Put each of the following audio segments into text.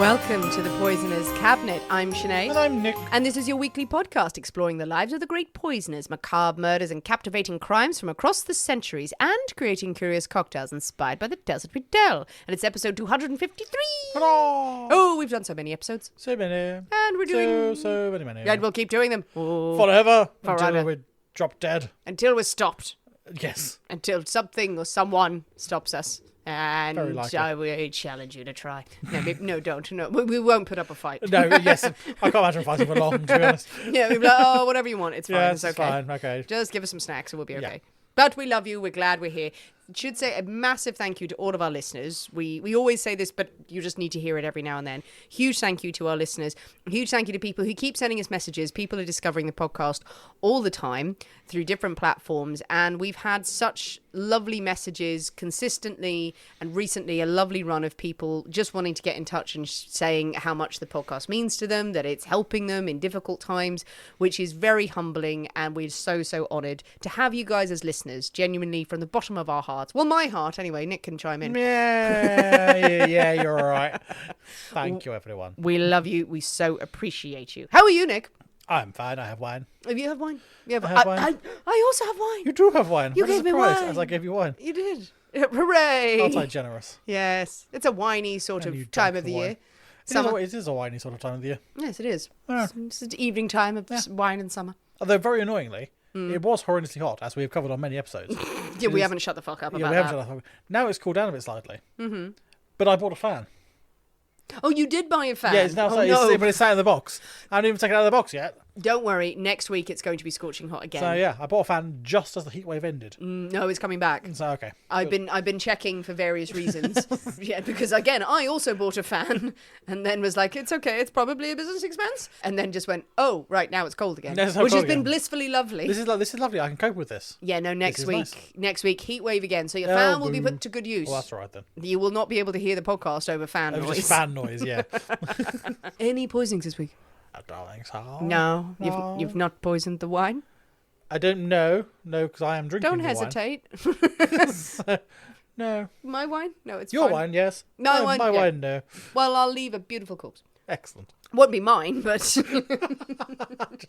Welcome to the Poisoner's Cabinet. I'm Sinead. And I'm Nick. And this is your weekly podcast exploring the lives of the great poisoners, macabre murders and captivating crimes from across the centuries, and creating curious cocktails inspired by the tales that we tell. And it's episode 253. Hurrah! Oh, we've done so many episodes. So many. And we're doing... So many. And we'll keep doing them. Oh, Forever. Forever. Until we drop dead. until we're stopped. Yes. Until something or someone stops us. And Very likely. I will challenge you to try. No, don't. No, we won't put up a fight. No, yes. I can't imagine fighting for long, to be honest. Yeah, we'll be like, oh, whatever you want. It's fine. Yeah, it's okay. fine. Okay. Just give us some snacks and we'll be okay. Yeah. But we love you. We're glad we're here. Should say a massive thank you to all of our listeners. We always say this, but you just need to hear it every now and then. Huge thank you to our listeners. Huge thank you to people who keep sending us messages. People are discovering the podcast all the time through different platforms. And we've had such lovely messages consistently, and recently a lovely run of people just wanting to get in touch and saying how much the podcast means to them, that it's helping them in difficult times, which is very humbling. And we're so honoured to have you guys as listeners, genuinely from the bottom of our hearts. Well, my heart anyway. Nick can chime in. Yeah, you're all right. Thank you, everyone. We love you. We so appreciate you. How are you, Nick? I'm fine. I have wine. Have you had wine? You have, I have wine. I also have wine. You do have wine. You What a gave me surprise, wine. as I gave you wine. You did. Hooray. Aren't I generous? Yes. It's a winey sort And you of time drank of the the year. wine. Summer. It is a winey sort of time of the year. Yes, it is. Yeah. It's the evening time of wine in summer. Although, very annoyingly, it was horrendously hot, as we have covered on many episodes. Yeah, we haven't shut the fuck up Yeah, about we that. haven't done that. Now it's cooled down a bit slightly. Mm-hmm. But I bought a fan. Oh, you did buy a fan? Yeah, it's now oh, no. but it's sat in the box. I haven't even taken it out of the box yet. Don't worry. Next week it's going to be scorching hot again. So yeah, I bought a fan just as the heat wave ended. No, it's coming back. So okay. I've been checking for various reasons. Yeah, because again, I also bought a fan and then was like, it's okay, it's probably a business expense. And then just went, oh, right, now it's cold again. No, it's not which cold has been again. blissfully lovely. This is lovely. I can cope with this. Yeah, no, next is week. nice. Next week, heat wave again. So your Oh, fan will be boo. put to good use. Well, that's all right then. You will not be able to hear the podcast over fan It was noise. just fan noise, yeah. Any poisonings this week? Oh, darling, so. No, No. you've not poisoned the wine. I don't know. No, because I am drinking. Don't the hesitate. Wine. No. My wine? No, it's Your fine. wine, yes. My No, wine, My yeah. wine, no. Well, I'll leave a beautiful corpse. Excellent. Won't be mine, but Just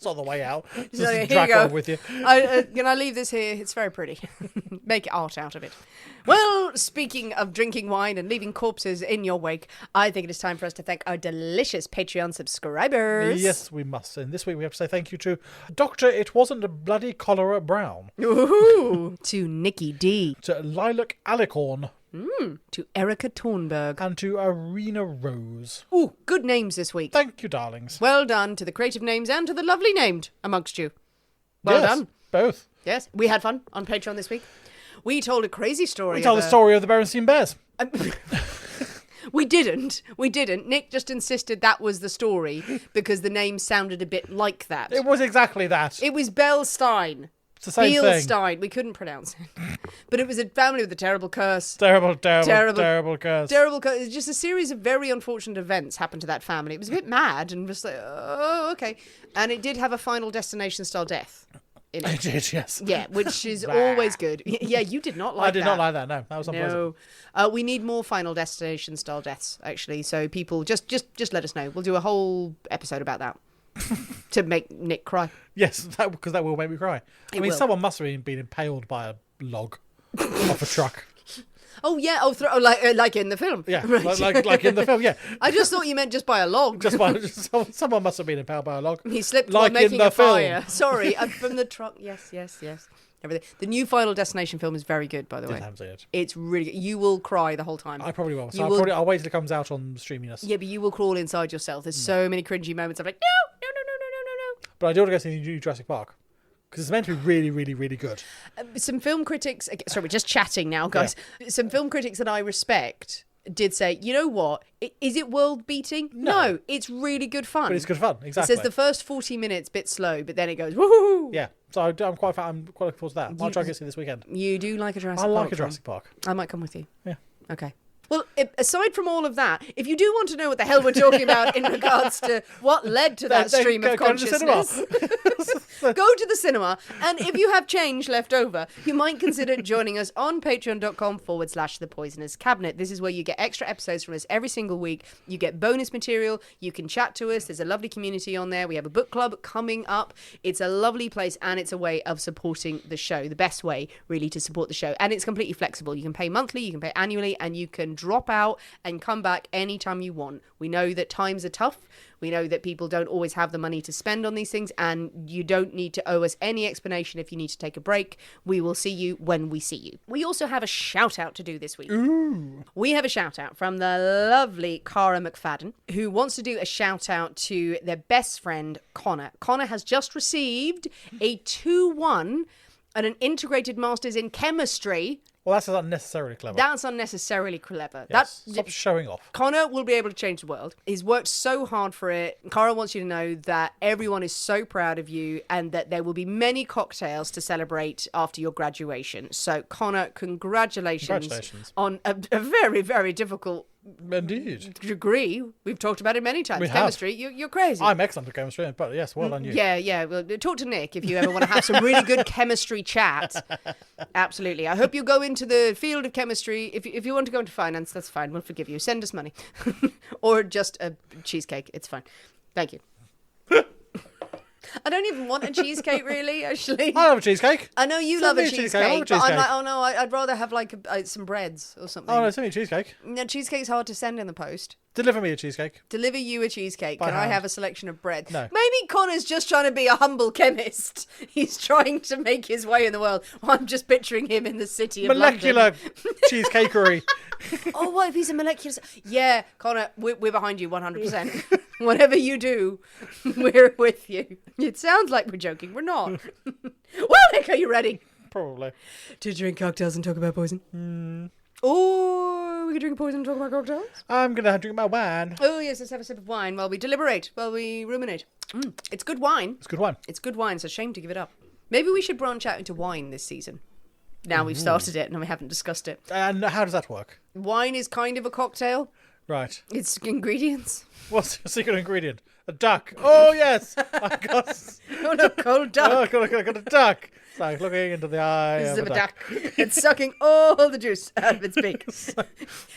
on the way out. Just So, here you drag go. one with you. can I leave this here? It's very pretty. Make art out of it. Well, speaking of drinking wine and leaving corpses in your wake, I think it is time for us to thank our delicious Patreon subscribers. Yes, we must. And this week we have to say thank you to Doctor It Wasn't a Bloody Cholera Brown, Ooh, to Nikki D. to Lilac Alicorn, To Erica Tornberg. and to Arena Rose. Ooh, good names this week. Thank you, darlings. Well done to the creative names and to the lovely named amongst you. Well Yes, done. both. Yes, we had fun on Patreon this week. We told a crazy story. We tell the story of the Berenstain Bears. We didn't. Nick just insisted that was the story because the name sounded a bit like that. It was exactly that. It was Bellstein. It's the same thing. Beilstein. We couldn't pronounce it. But it was a family with a terrible curse. Terrible curse. Terrible curse. It's just a series of very unfortunate events happened to that family. It was a bit mad and just like, oh, okay. And it did have a Final Destination style death in I it. did, yes. Yeah, which is always good. Yeah, you did not like that. I did not like that, no. That was unpleasant. No. We need more Final Destination style deaths, actually. So people, just let us know. We'll do a whole episode about that. To make Nick cry. Yes, because that will make me cry. I mean, will. someone must have been impaled by a log off a truck. Oh yeah, like in the film. Yeah, Right. like in the film, yeah. I just thought you meant just by a log. Someone must have been impaled by a log. He slipped like while making in the a fire. film. Sorry, from the truck. Yes. Everything. The new Final Destination film is very good, by the I way. haven't seen it. It's really good. You will cry the whole time. I probably will. You So will- I'll wait till it comes out on streaminess. Yeah, but you will crawl inside yourself. There's so many cringy moments. I'm like, no. But I do want to go see the new Jurassic Park. Because it's meant to be really, really, really good. Some film critics, sorry, we're just chatting now, guys. Yeah. Some film critics that I respect did say, you know what? Is it world beating? No, it's really good fun. But it's good fun, exactly. It says the first 40 minutes bit slow, but then it goes woohoo. Yeah, so I'm quite looking forward to that. I'll try to go see this weekend. You do like a Jurassic I Park? like a Jurassic Park. I might come with you. Yeah. Okay. Well, aside from all of that, if you do want to know what the hell we're talking about in regards to what led to that stream of consciousness, go to the cinema. And if you have change left over, you might consider joining us on patreon.com/The Poisonous Cabinet. This is where you get extra episodes from us every single week. You get bonus material. You can chat to us. There's a lovely community on there. We have a book club coming up. It's a lovely place, and it's a way of supporting the show. The best way, really, to support the show. And it's completely flexible. You can pay monthly, you can pay annually, and you can drop out and come back anytime you want. We know that times are tough. We know that people don't always have the money to spend on these things, and you don't need to owe us any explanation if you need to take a break. We will see you when we see you. We also have a shout out to do this week. Ooh. We have a shout out from the lovely Cara McFadden, who wants to do a shout out to their best friend, Connor. Connor has just received a 2-1 and an integrated master's in chemistry. Well, that's unnecessarily clever. That's unnecessarily clever. Yes. Stop showing off. Connor will be able to change the world. He's worked so hard for it. Cara wants you to know that everyone is so proud of you and that there will be many cocktails to celebrate after your graduation. So, Connor, congratulations. On a very, very difficult Indeed. degree. We've talked about it many times. We have. Chemistry, you're crazy. I'm excellent at chemistry, but yes, well done you. Yeah. Well, talk to Nick if you ever want to have some really good chemistry chat. Absolutely. I hope you go into the field of chemistry. If you want to go into finance, that's fine. We'll forgive you. Send us money. Or just a cheesecake. It's fine. Thank you. I don't even want a cheesecake, really, actually. I love a cheesecake. I know you Send love me a a cheesecake, cheesecake. I love a but I'm cheesecake. like, oh no, I'd rather have like some breads or something. Oh, no, send me a cheesecake. No, cheesecake's hard to send in the post. Deliver me a cheesecake. Deliver you a cheesecake. By Can I hand. have a selection of bread? No. Maybe Connor's just trying to be a humble chemist. He's trying to make his way in the world. I'm just picturing him in the city of Molecular London. cheesecakery. Oh, what if he's a molecular... Yeah, Connor, we're behind you 100%. Whatever you do, we're with you. It sounds like we're joking. We're not. Well, Nick, are you ready? Probably. To drink cocktails and talk about poison? Or we could drink poison and talk about cocktails? I'm going to drink my wine. Oh, yes, let's have a sip of wine while we deliberate, while we ruminate. It's good wine. It's good wine. It's good wine. It's a shame to give it up. Maybe we should branch out into wine this season. Now we've started it and we haven't discussed it. And how does that work? Wine is kind of a cocktail. Right. It's ingredients. What's the secret ingredient? A duck. Oh, yes. I got... Oh, no, cold duck. Oh, I got a duck. It's like looking into the eye This is of a a duck. duck. It's sucking all the juice out of its beak.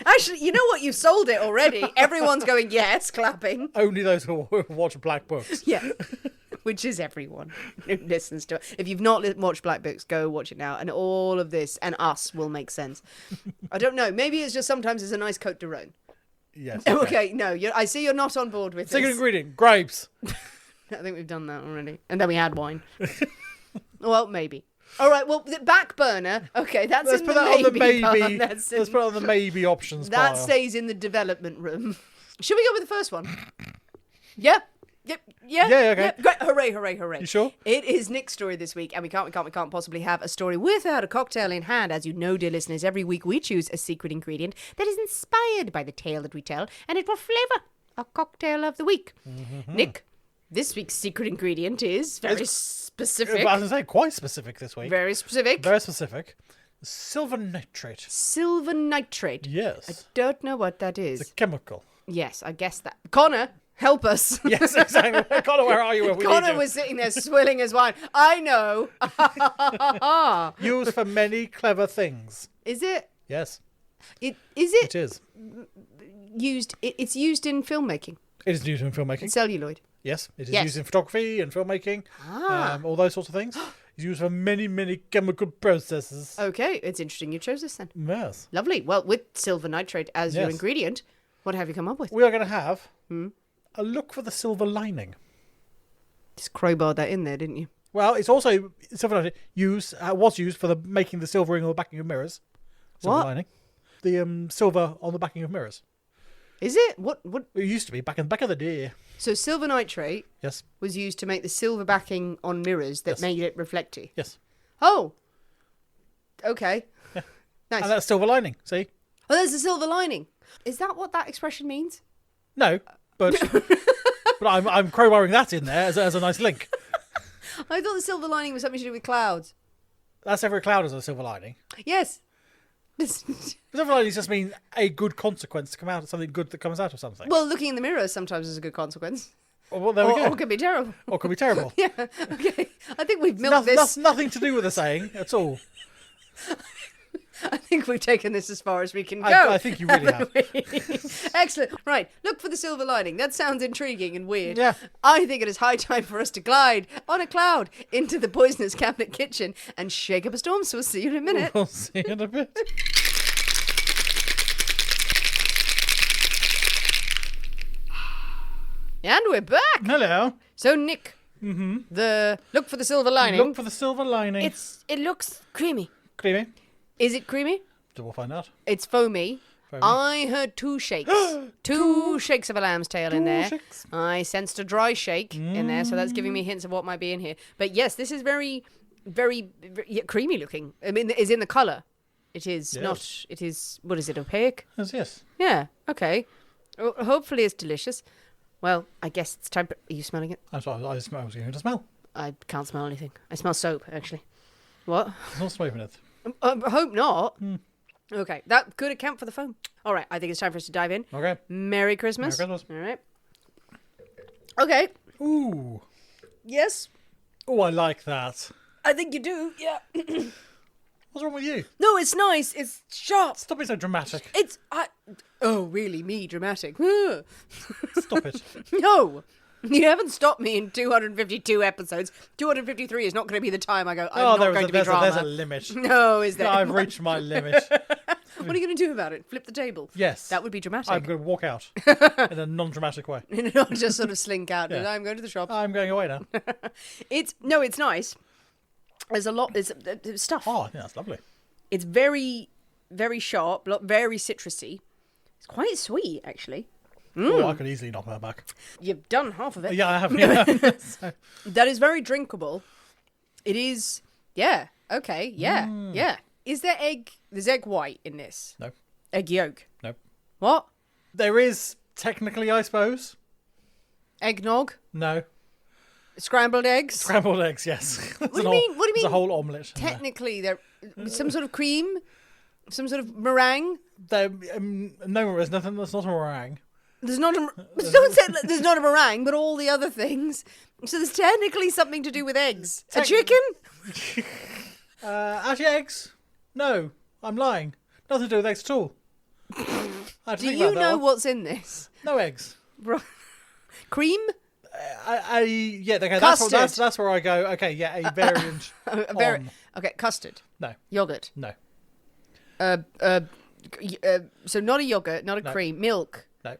Actually, you know what? You've sold it already. Everyone's going, yes, clapping. Only those who watch Black Books. Yeah. Which is everyone who listens to it. If you've not watched Black Books, go watch it now. And all of this and us will make sense. I don't know. Maybe it's just sometimes it's a nice Cote de Rhone. Yes. Okay, no. I see you're not on board with Secret this. ingredient, grapes. I think we've done that already. And then we had wine. Well, maybe. All right, well, the back burner. Okay, that's Let's in put the that on the maybe. maybe. Pile. Let's put it on the maybe options That pile. stays in the development room. Should we go with the first one? Yeah. Yep. Yeah. Yeah, okay. Yep. Great. Hooray, hooray, hooray. You sure? It is Nick's story this week, and we can't possibly have a story without a cocktail in hand. As you know, dear listeners, every week we choose a secret ingredient that is inspired by the tale that we tell, and it will flavour our cocktail of the week. Mm-hmm. Nick, this week's secret ingredient is very specific. I was going to say, quite specific this week. Very specific. Very specific. Silver nitrate. Silver nitrate. Yes. I don't know what that is. It's a chemical. Yes, I guess that. Connor, help us. Yes, exactly. Connor, where are you? Where we Connor need you? was sitting there swilling his wine. I know. Used for many clever things. Is it? Yes, It it is. used? It's used in filmmaking. It is used in filmmaking. Celluloid. Yes, it is Yes. used in photography and filmmaking. Ah. All those sorts of things. It's used for many, many chemical processes. Okay, it's interesting you chose this then. Yes. Lovely. Well, with silver nitrate as your Yes. ingredient, what have you come up with? We are going to have a look for the silver lining. Just crowbarred that in there, didn't you? Well, it's also silver lining was used for the making the silvering on the backing of mirrors. Silver What? lining. The silver on the backing of mirrors. Is it? What? It used to be back in the day. So silver nitrate Yes. was used to make the silver backing on mirrors that Yes. made it reflecty. Yes. Oh. Okay. Nice. And that's silver lining. See? Oh, there's the silver lining. Is that what that expression means? No, but but I'm crowbarring that in there as a nice link. I thought the silver lining was something to do with clouds. That's every cloud has a silver lining. Yes. Silver linings just mean a good consequence to come out of something good that comes out of something. Well, looking in the mirror sometimes is a good consequence. Well, there we go. Or it could be terrible. Or it could be terrible. Yeah, okay. I think we've milked this. That's nothing to do with the saying at all. I think we've taken this as far as we can go. I think you really have. Excellent. Right. Look for the silver lining. That sounds intriguing and weird. Yeah. I think it is high time for us to glide on a cloud into the poisonous cabinet kitchen and shake up a storm. So we'll see you in a minute. We'll see you in a bit. And we're back. Hello. So, Nick, the look for the silver lining. Look for the silver lining. It looks creamy. Creamy. Is it creamy? We'll find out. It's foamy. I heard 2 shakes. 2 shakes of a lamb's tail in there. Shakes. I sensed a dry shake in there, so that's giving me hints of what might be in here. But yes, this is very, very, creamy looking. I mean, is in the colour. It is not. It is. What is it? Opaque. Yes. Yeah. Okay. Hopefully, it's delicious. Well, I guess it's time. Are you smelling it? I was going to smell. I can't smell anything. I smell soap, actually. What? There's no smoke in it. I hope not. Okay, that could account for the foam. All right, I think it's time for us to dive in. Okay. Merry Christmas. Merry Christmas. All right. Okay. Ooh. Yes, Oh, I like that. I think you do. Yeah. What's wrong with you? No, it's nice. It's sharp. Stop being so dramatic. It's. Oh, really? Me dramatic? Stop it. No. You haven't stopped me in 252 episodes. 253 is not going to be the time I go, I'm not going to be drama. There's a limit. No, is there? I've reached my limit. What are you going to do about it? Flip the table? Yes. That would be dramatic. I'm going to walk out in a non-dramatic way. Not just sort of slink out. Yeah. I'm going to the shops. I'm going away now. It's nice. There's a lot. There's stuff. Oh, I think that's lovely. It's very, very sharp. Very citrusy. It's quite sweet, actually. Oh, I could easily knock that back. You've done half of it. Yeah, I have. Yeah. So, That is very drinkable. It is. Yeah. Okay. Yeah. Yeah. Is there egg? There's egg white in this. no, Egg yolk. no. What? There is technically, I suppose. Eggnog. No. Scrambled eggs. Scrambled eggs, yes. What do you mean? What do you There's a mean? whole omelette. Technically, there some sort of cream, some sort of meringue. There, no, there's nothing. That's not a meringue. There's not a. Don't say there's not a meringue, but all the other things. So there's technically something to do with eggs. A chicken? Actually, eggs? No, I'm lying. Nothing to do with eggs at all. Do you know what's in this? No eggs. Cream? Yeah, okay, Custard. that's where I go. Okay, yeah, a variant. Okay, custard. No, Yogurt. no, So not a yogurt, not a No. cream. Milk. no,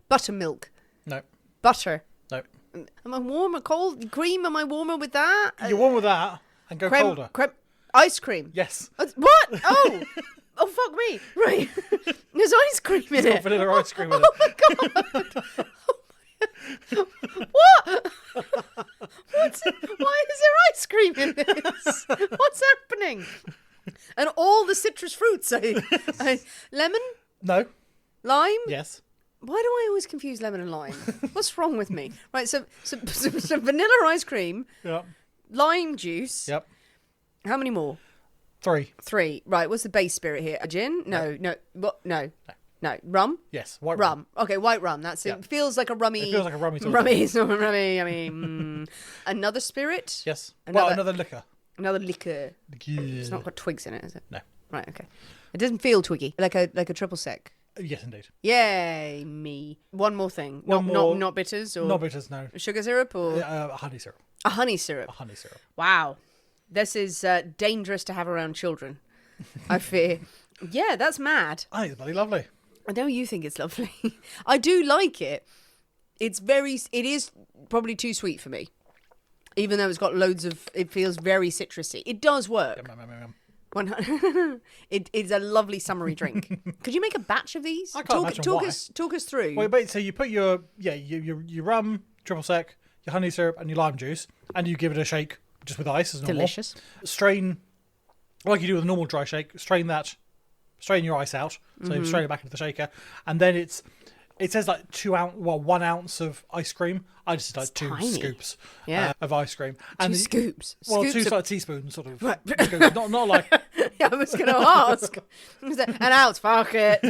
Buttermilk. no, Butter. no. Am I warm or cold? Cream? Am I warmer with that? You're one with that and go colder. Ice cream. Yes. What? Oh. Oh, fuck me. Right. There's ice cream in it. Vanilla ice cream in Oh it. my god. What? Why is there ice cream in this? What's happening? And all the citrus fruits. Lemon? No. Lime? Yes. Why do I always confuse lemon and lime? What's wrong with me? Right, so vanilla ice cream, Yep. lime juice. Yep. How many more? 3. 3. Right, what's the base spirit here? A gin? No. What? No. Rum? Yes. White Rum. Okay, white rum. That's it. Yep. Feels like a rummy. It feels like a rummy. Sort of Rummy. It's not rummy. I mean, another spirit? Yes. Another- Another liquor. Another liquor. Yeah. It's not got twigs in it, is it? No. Right. Okay. It doesn't feel twiggy. Like a triple sec. Yes, indeed. Yay, me. One more thing. One more. Not bitters or Not bitters, no. sugar syrup or Honey syrup. a honey syrup. A honey syrup. Wow. This is dangerous to have around children, I fear. Yeah, that's mad. I think it's bloody lovely. I know you think it's lovely. I do like it. It is probably too sweet for me. Even though it's got it feels very citrusy. It does work. It is a lovely summery drink. Could you make a batch of these? I can't imagine why. Talk us through. Wait, so you put your rum, triple sec, your honey syrup and your lime juice, and you give it a shake just with ice as normal. Delicious. Strain, like you do with a normal dry shake, strain your ice out, so you strain it back into the shaker, and then it's It says like 1 ounce of ice cream. I just did like 2 tiny. scoops of ice cream. Two scoops. Well, Scoops 2 of- like teaspoons, sort of. Scoops. Not like I was going to ask. An ounce, fuck it.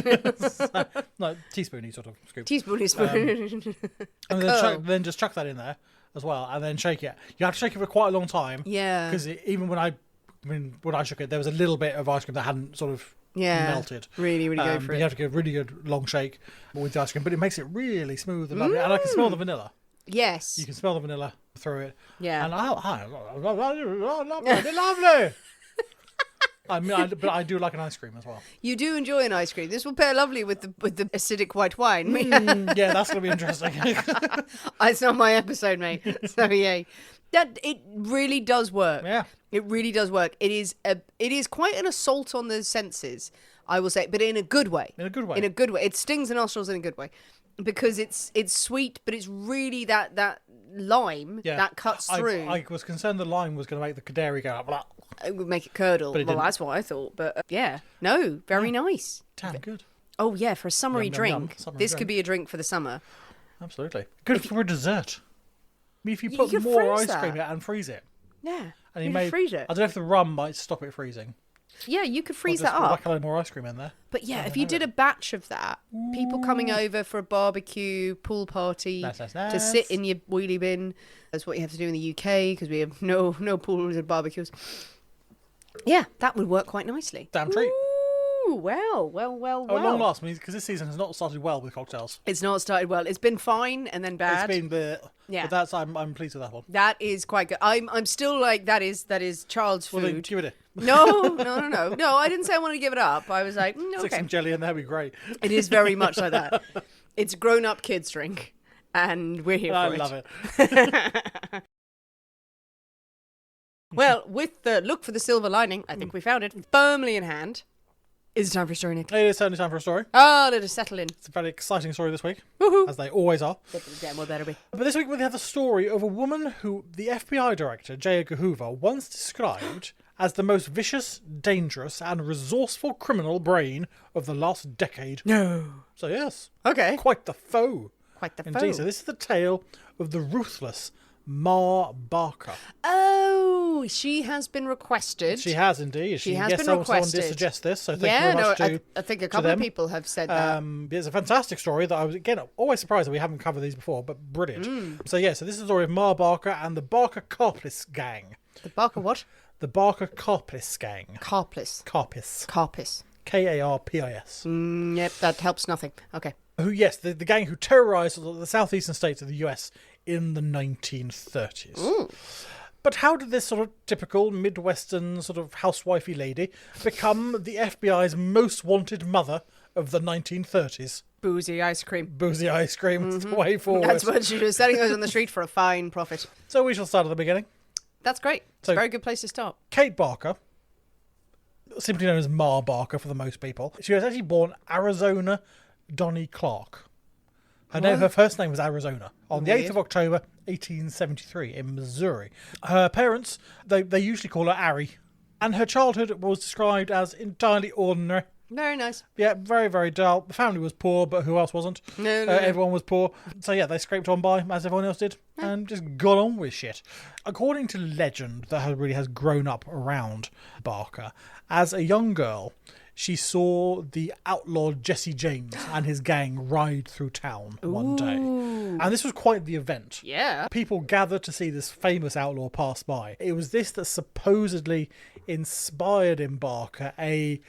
no teaspoony sort of scoop. Teaspoon is spoon. And then just chuck that in there as well, and then shake it. You have to shake it for quite a long time. Yeah. Because even when I shook it, there was a little bit of ice cream that hadn't sort of melted. Really, really go for You it. have to give a really good long shake with the ice cream, but it makes it really smooth and lovely. And I can smell the vanilla. Yes. You can smell the vanilla through it. Yeah. And lovely. But I do like an ice cream as well. You do enjoy an ice cream. This will pair lovely with the acidic white wine. Yeah, that's going to be interesting. It's not my episode, mate. So yeah, it really does work. Yeah. It really does work. It is quite an assault on the senses, I will say, but in a good way. In a good way. In a good way. It stings the nostrils in a good way, because it's sweet, but it's really that lime that cuts through. I was concerned the lime was going to make the dairy go up. Blah. It would make it curdle. But it Well, didn't. that's what I thought. But very nice. Damn good. Oh yeah, for a summery Yum, yum, yum. drink, Summery this drink. could be a drink for the summer. Absolutely. Good for a dessert. I mean, if you You put could more freeze ice cream that. in it and freeze it. Yeah, And you could freeze it. I don't know if the rum might stop it freezing. Yeah, you could freeze Or just that up. whack a load more ice cream in there. But yeah, if you did a batch of that, people coming over for a barbecue, pool party, Nice. to sit in your wheelie bin. That's what you have to do in the UK because we have no pools and barbecues. Yeah, that would work quite nicely. Damn treat. Ooh, well. Oh, long last, because this season has not started well with cocktails. It's not started well. It's been fine and then bad. It's been Yeah. But I'm pleased with that one. That is quite good. I'm still like that is child's Well, then food. give it a No. I didn't say I wanted to give it up. I was like, stick okay. some jelly in there, would be great. It is very much like that. It's grown-up kids drink, and we're here for I it. love it. Well, with the look for the silver lining, I think we found it firmly in hand. Is it time for a story, Nick? It is certainly time for a story. Oh, let us settle in. It's a very exciting story this week, Woohoo! as they always are. Damn well better be. But this week we have the story of a woman who the FBI director, J. Edgar Hoover, once described as the most vicious, dangerous, and resourceful criminal brain of the last decade. No. So yes, Okay. quite the foe. Quite the Indeed. foe. So this is the tale of the ruthless Ma Barker. Oh, she has been requested. She has indeed. She has been someone requested. did suggest this, so thank Yeah, you very much to I think a couple of them. people have said that. It's a fantastic story that I was, again, always surprised that we haven't covered these before, but brilliant. So so this is the story of Ma Barker and the Barker Carpis gang. The Barker what? The Barker Carpis gang. Carpis. Carpis. Carpis. Karpis. Yep, that helps nothing. Okay. The gang who terrorised the southeastern states of the US in the 1930s. But how did this sort of typical Midwestern sort of housewifey lady become the FBI's most wanted mother of the 1930s? Boozy ice cream. Boozy ice cream is the way forward. That's what she was selling those on the street for a fine profit. So we shall start at the beginning. That's great. It's So- a very good place to start. Kate Barker, simply known as Ma Barker for the most people, she was actually born Arizona Donnie Clark. Her first name was Arizona on the 8th of October 1873 in Missouri. Her parents, they usually call her Ari, and her childhood was described as entirely ordinary. Very nice. Yeah, very, very dull. The family was poor, but who else wasn't? No. Everyone was poor. So yeah, they scraped on by, as everyone else did, and just got on with shit. According to legend that really has grown up around Barker, as a young girl, she saw the outlaw Jesse James and his gang ride through town one day. And this was quite the event. Yeah. People gathered to see this famous outlaw pass by. It was this that supposedly inspired in Barker a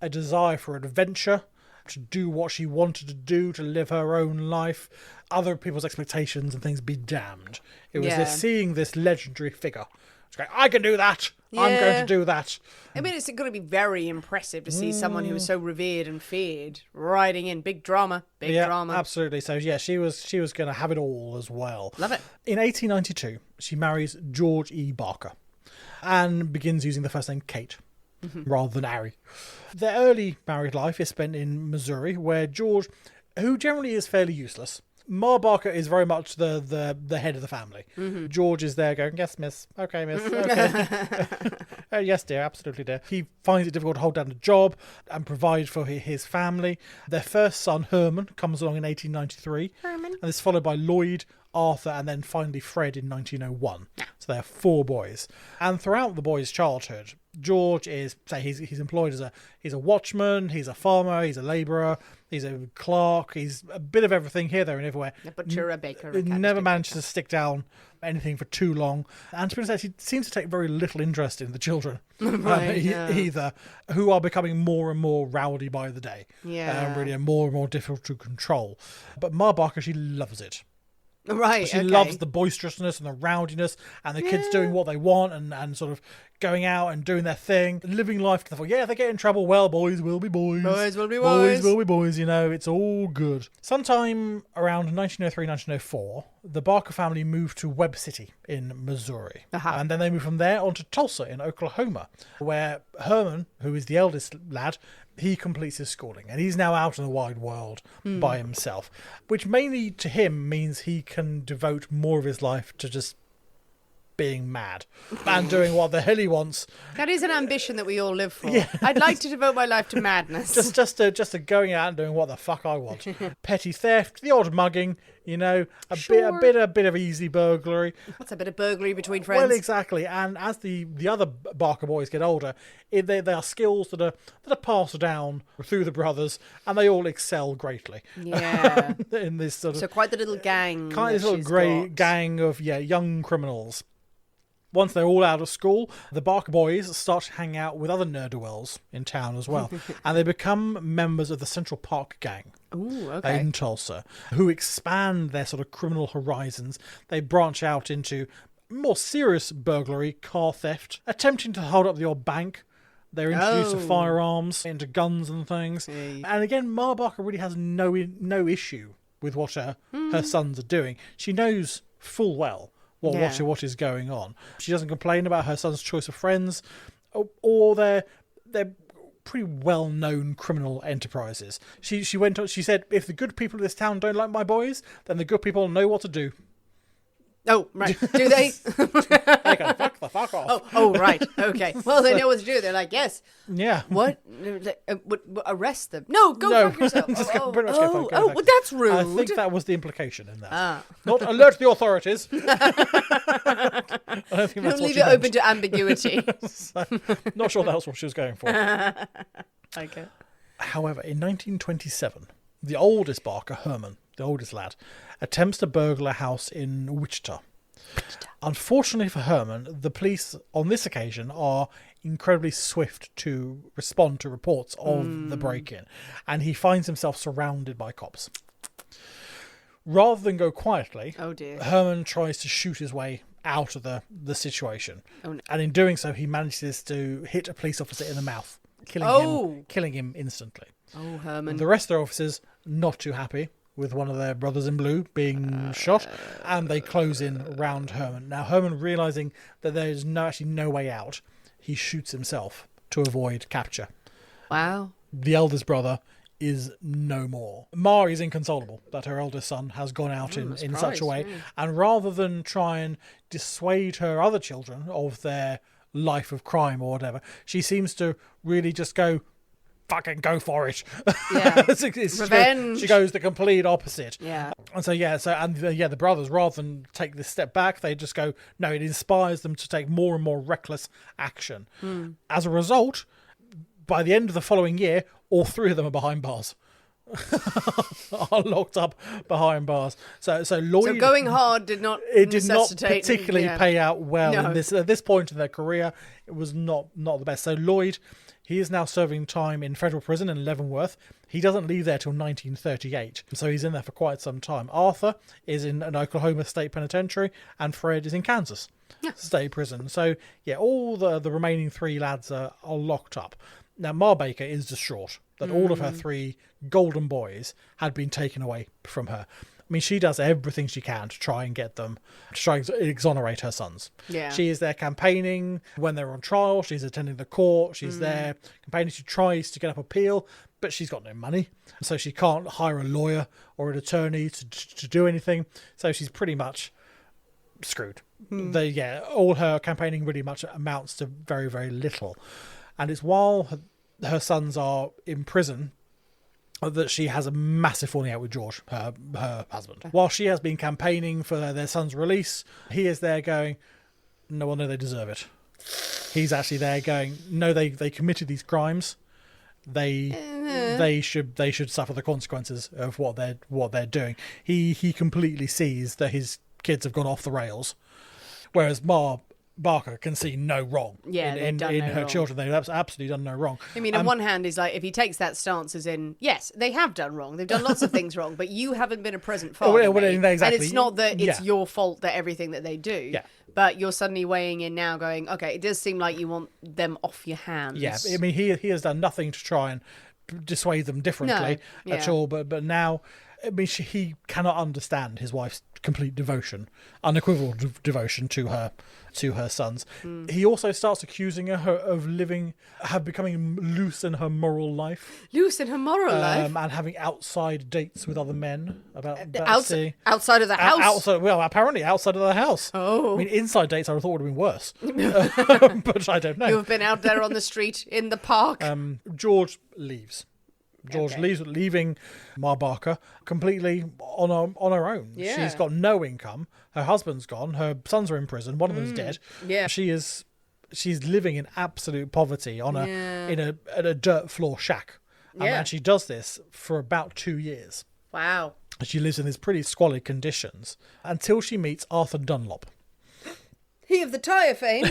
desire for adventure, to do what she wanted to do, to live her own life, other people's expectations and things be damned. It was this seeing this legendary figure. It's going, I can do that. I'm going to do that. I mean, it's going to be very impressive to see someone who was so revered and feared riding in. Big drama. Big drama. Absolutely. So yeah, she was going to have it all as well. Love it. In 1892, she marries George E. Barker and begins using the first name Kate rather than Ari. Their early married life is spent in Missouri, where George, who generally is fairly useless, Ma Barker is very much the head of the family. George is there going, yes, miss. Okay, miss. Okay. Yes, dear. Absolutely, dear. He finds it difficult to hold down a job and provide for his family. Their first son, Herman, comes along in 1893. And is followed by Lloyd, Arthur, and then finally Fred in 1901. So they have 4 boys. And throughout the boys' childhood, George is, say, he's employed as he's a watchman, he's a farmer, he's a labourer, he's a clerk, he's a bit of everything here, there and everywhere. A butcher, a baker. Never managed to stick down anything for too long. And to be honest, he seems to take very little interest in the children either, who are becoming more and more rowdy by the day. Yeah. Really, and more difficult to control. But Ma Barker, she loves it. Right. She loves the boisterousness and the rowdiness and the kids doing what they want and sort of going out and doing their thing, living life to the full. Yeah, they get in trouble. Well, boys will be boys. Boys will be boys. Boys will be boys, it's all good. Sometime around 1903, 1904, the Barker family moved to Webb City in Missouri. And then they moved from there on to Tulsa in Oklahoma, where Herman, who is the eldest lad, he completes his schooling and he's now out in the wide world by himself, which mainly to him means he can devote more of his life to just being mad and doing what the hell he wants. That is an ambition that we all live for. Yeah. I'd like to devote my life to madness. just to going out and doing what the fuck I want. Petty theft, the odd mugging, a bit of easy burglary. What's a bit of burglary between friends? Well, exactly. And as the other Barker boys get older, they are skills that are passed down through the brothers, and they all excel greatly. Yeah. In this sort of, so quite the little gang. Kind of little grey gang of young criminals. Once they're all out of school, the Barker boys start to hang out with other ne'er-do-wells in town as well. And they become members of the Central Park Gang. Ooh, okay. In Tulsa, who expand their sort of criminal horizons. They branch out into more serious burglary, car theft, attempting to hold up the old bank. They're introduced to firearms, into guns and things. Hey. And again, Ma Barker really has no issue with what her sons are doing. She knows full well what is going on. She doesn't complain about her son's choice of friends or their pretty well-known criminal enterprises. She said, if the good people of this town don't like my boys, then the good people know what to do. Oh, right. Do they? They can fuck the fuck off. Oh, right. Okay. Well, they know what to do. They're like, yes. Yeah. What? Arrest them? No, go fuck yourself. Well, that's rude. I think that was the implication in that. Not alert the authorities. I don't think that's don't leave it open to ambiguity. So, not sure that's what she was going for. Okay. However, in 1927, the oldest Barker, Herman, the oldest lad, attempts to burgle a house in Wichita. Unfortunately for Herman, the police on this occasion are incredibly swift to respond to reports of the break-in, and he finds himself surrounded by cops. Rather than go quietly, Herman tries to shoot his way out of the situation. Oh, no. And in doing so, he manages to hit a police officer in the mouth, killing him instantly. Oh, Herman. The rest of the officers not too happy with one of their brothers in blue being shot, and they close in around Herman. Now, Herman, realising that there is actually no way out, he shoots himself to avoid capture. Wow. The eldest brother is no more. Ma is inconsolable that her eldest son has gone out in such a way, and rather than try and dissuade her other children of their life of crime or whatever, she seems to really just go, fucking go for it. Yeah. Revenge. She goes the complete opposite. Yeah. And the brothers, rather than take this step back, they just go, no, it inspires them to take more and more reckless action. As a result, by the end of the following year, all 3 of them are behind bars. Are locked up behind bars. So Lloyd. So going hard did not particularly pay out well. No. At this point in their career, it was not the best. So Lloyd, he is now serving time in federal prison in Leavenworth. He doesn't leave there till 1938, so he's in there for quite some time. Arthur is in an Oklahoma State Penitentiary, and Fred is in Kansas State Prison. So all the remaining 3 lads are locked up. Now, Ma Baker is distraught that all of her 3 golden boys had been taken away from her. I mean, she does everything she can to try and exonerate her sons. Yeah. She is there campaigning when they're on trial. She's attending the court. She's there campaigning. She tries to get up appeal, but she's got no money, so she can't hire a lawyer or an attorney to do anything. So she's pretty much screwed. All her campaigning really much amounts to very, very little. And it's while her sons are in prison that she has a massive falling out with George, her husband. While she has been campaigning for their son's release, he is there going, no, well, no, they deserve it. He's actually there going, no, they committed these crimes. They should suffer the consequences of what they're doing. He completely sees that his kids have gone off the rails, whereas Ma Barker can see no wrong in her wrong. Children. They've absolutely done no wrong. I mean, on one hand, is like, if he takes that stance as in, yes, they have done wrong. They've done lots of things wrong, but you haven't been a present father. Exactly. And it's not that it's your fault that everything that they do. Yeah. But you're suddenly weighing in now going, okay, it does seem like you want them off your hands. Yeah, I mean, he has done nothing to try and dissuade them differently at all. But now, I mean, he cannot understand his wife's complete devotion, unequivocal devotion to her sons. He also starts accusing her of becoming loose in her moral life. Loose in her moral life? And having outside dates with other men. Outside of the house? Apparently outside of the house. Oh. I mean, inside dates I would have thought would have been worse. But I don't know. You have been out there on the street, in the park. George leaves. Leaving Ma Barker completely on her own. Yeah. She's got no income. Her husband's gone. Her sons are in prison. One of them's dead. Yeah. She's living in absolute poverty in a dirt floor shack. And she does this for about 2 years. Wow. She lives in these pretty squalid conditions until she meets Arthur Dunlop. He of the tyre fame.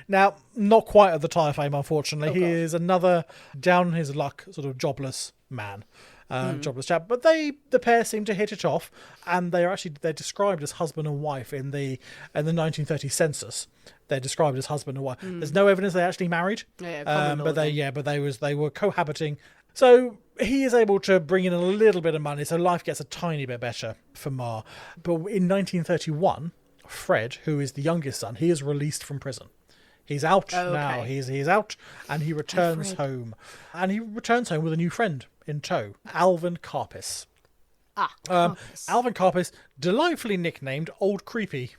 Now, not quite of the tyre fame, unfortunately. Oh, he God. is another down on his luck, sort of jobless chap. But the pair seem to hit it off, and they're described as husband and wife in the 1930 census. They're described as husband and wife. There's no evidence they actually married. But they were cohabiting. So he is able to bring in a little bit of money, so life gets a tiny bit better for Ma. But in 1931. Fred, who is the youngest son, he is released from prison. He's out now. He's out, and he returns home. And he returns home with a new friend in tow, Alvin Karpis. Karpis. Alvin Karpis, delightfully nicknamed Old Creepy.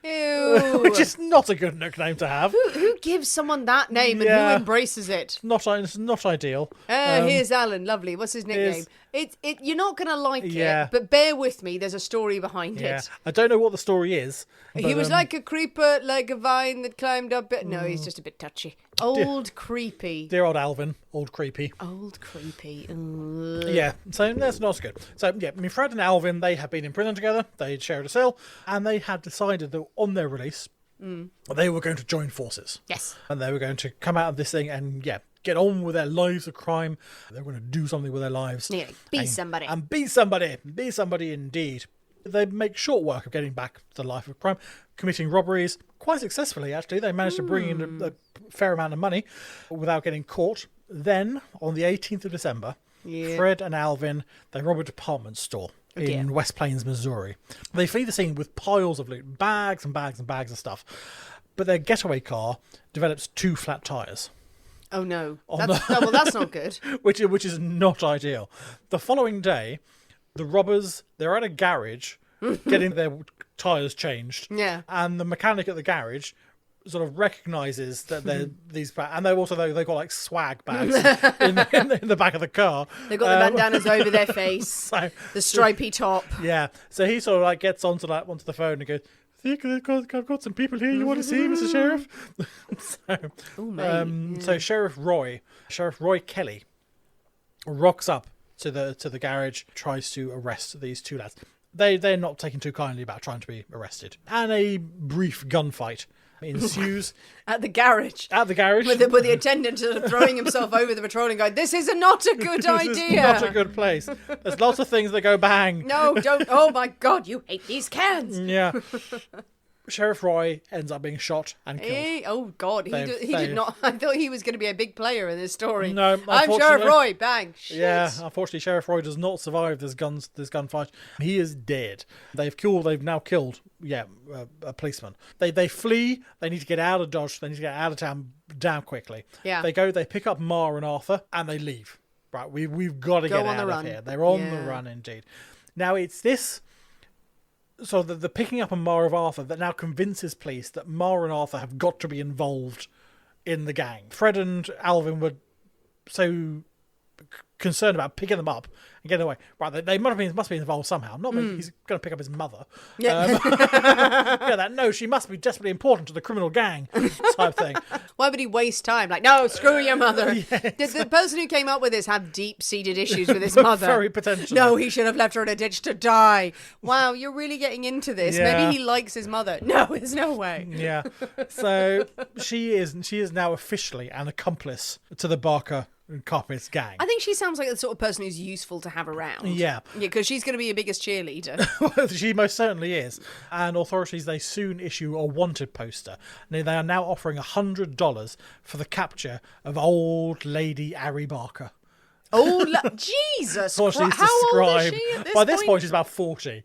Ew. Which is not a good nickname to have. Who gives someone that name and who embraces it? It's not ideal. Here's Alan. Lovely. What's his nickname? You're not going to like it, but bear with me. There's a story behind it. I don't know what the story is. But, he was like a creeper, like a vine that climbed up. No, he's just a bit touchy. Old creepy. Dear old Alvin, old creepy. Old creepy. Yeah, so that's not so good. So, I mean, Fred and Alvin, they have been in prison together. They shared a cell, and they had decided that on their release, they were going to join forces. Yes. And they were going to come out of this thing and, get on with their lives of crime. They were going to do something with their lives. Yeah, be somebody. And be somebody. Be somebody indeed. They make short work of getting back to the life of crime, committing robberies quite successfully, actually. They managed to bring in a fair amount of money without getting caught. Then, on the 18th of December, Fred and Alvin, they rob a department store in West Plains, Missouri. They flee the scene with piles of loot, bags and bags and bags of stuff. But their getaway car develops 2 flat tyres. Oh, no. That's not good. which is not ideal. The following day, the robbers, they're at a garage getting their tyres changed. Yeah. And the mechanic at the garage sort of recognises that they're these... And they've got like swag bags in the back of the car. They've got the bandanas over their face, the stripy top. Yeah. So he sort of like gets onto the phone and goes... I've got some people here you want to see, Mr. Sheriff. So Sheriff Roy Kelly rocks up to the garage, tries to arrest these 2 lads. They're not taking too kindly about trying to be arrested, and a brief gunfight ensues at the garage. With the attendant sort of throwing himself over the patrol and going, "This is not a good idea. This is not a good place. There's lots of things that go bang. No, don't. Oh my God, you hate these cans." Yeah. Sheriff Roy ends up being shot and killed. Oh God, he did not. I thought he was going to be a big player in this story. No, I'm Sheriff Roy. Bang. Shit. Yeah, unfortunately, Sheriff Roy does not survive this gunfight. He is dead. They've now killed. A policeman. They flee. They need to get out of Dodge. They need to get out of town damn quickly. Yeah. They pick up Ma and Arthur, and they leave. right, we've got to get out of here. They're on the run indeed. Now it's this. So the picking up on Ma of Arthur that now convinces police that Ma and Arthur have got to be involved in the gang. Fred and Alvin were so concerned about picking them up and getting away. Right, they must be involved somehow. Not that he's going to pick up his mother. Yeah. No, she must be desperately important to the criminal gang type thing. Why would he waste time? Like, no, screw your mother. Did the person who came up with this have deep-seated issues with his mother? Very potentially. No, he should have left her in a ditch to die. Wow, you're really getting into this. Yeah. Maybe he likes his mother. No, there's no way. Yeah. So she is now officially an accomplice to the Barker and Coppis gang. I think she sounds like the sort of person who's useful to have around. Yeah. Yeah, because she's going to be your biggest cheerleader. She most certainly is. And authorities, they soon issue a wanted poster. And they are now offering $100 for the capture of old lady Ari Barker. Jesus How old is she at this By this point, she's about 40.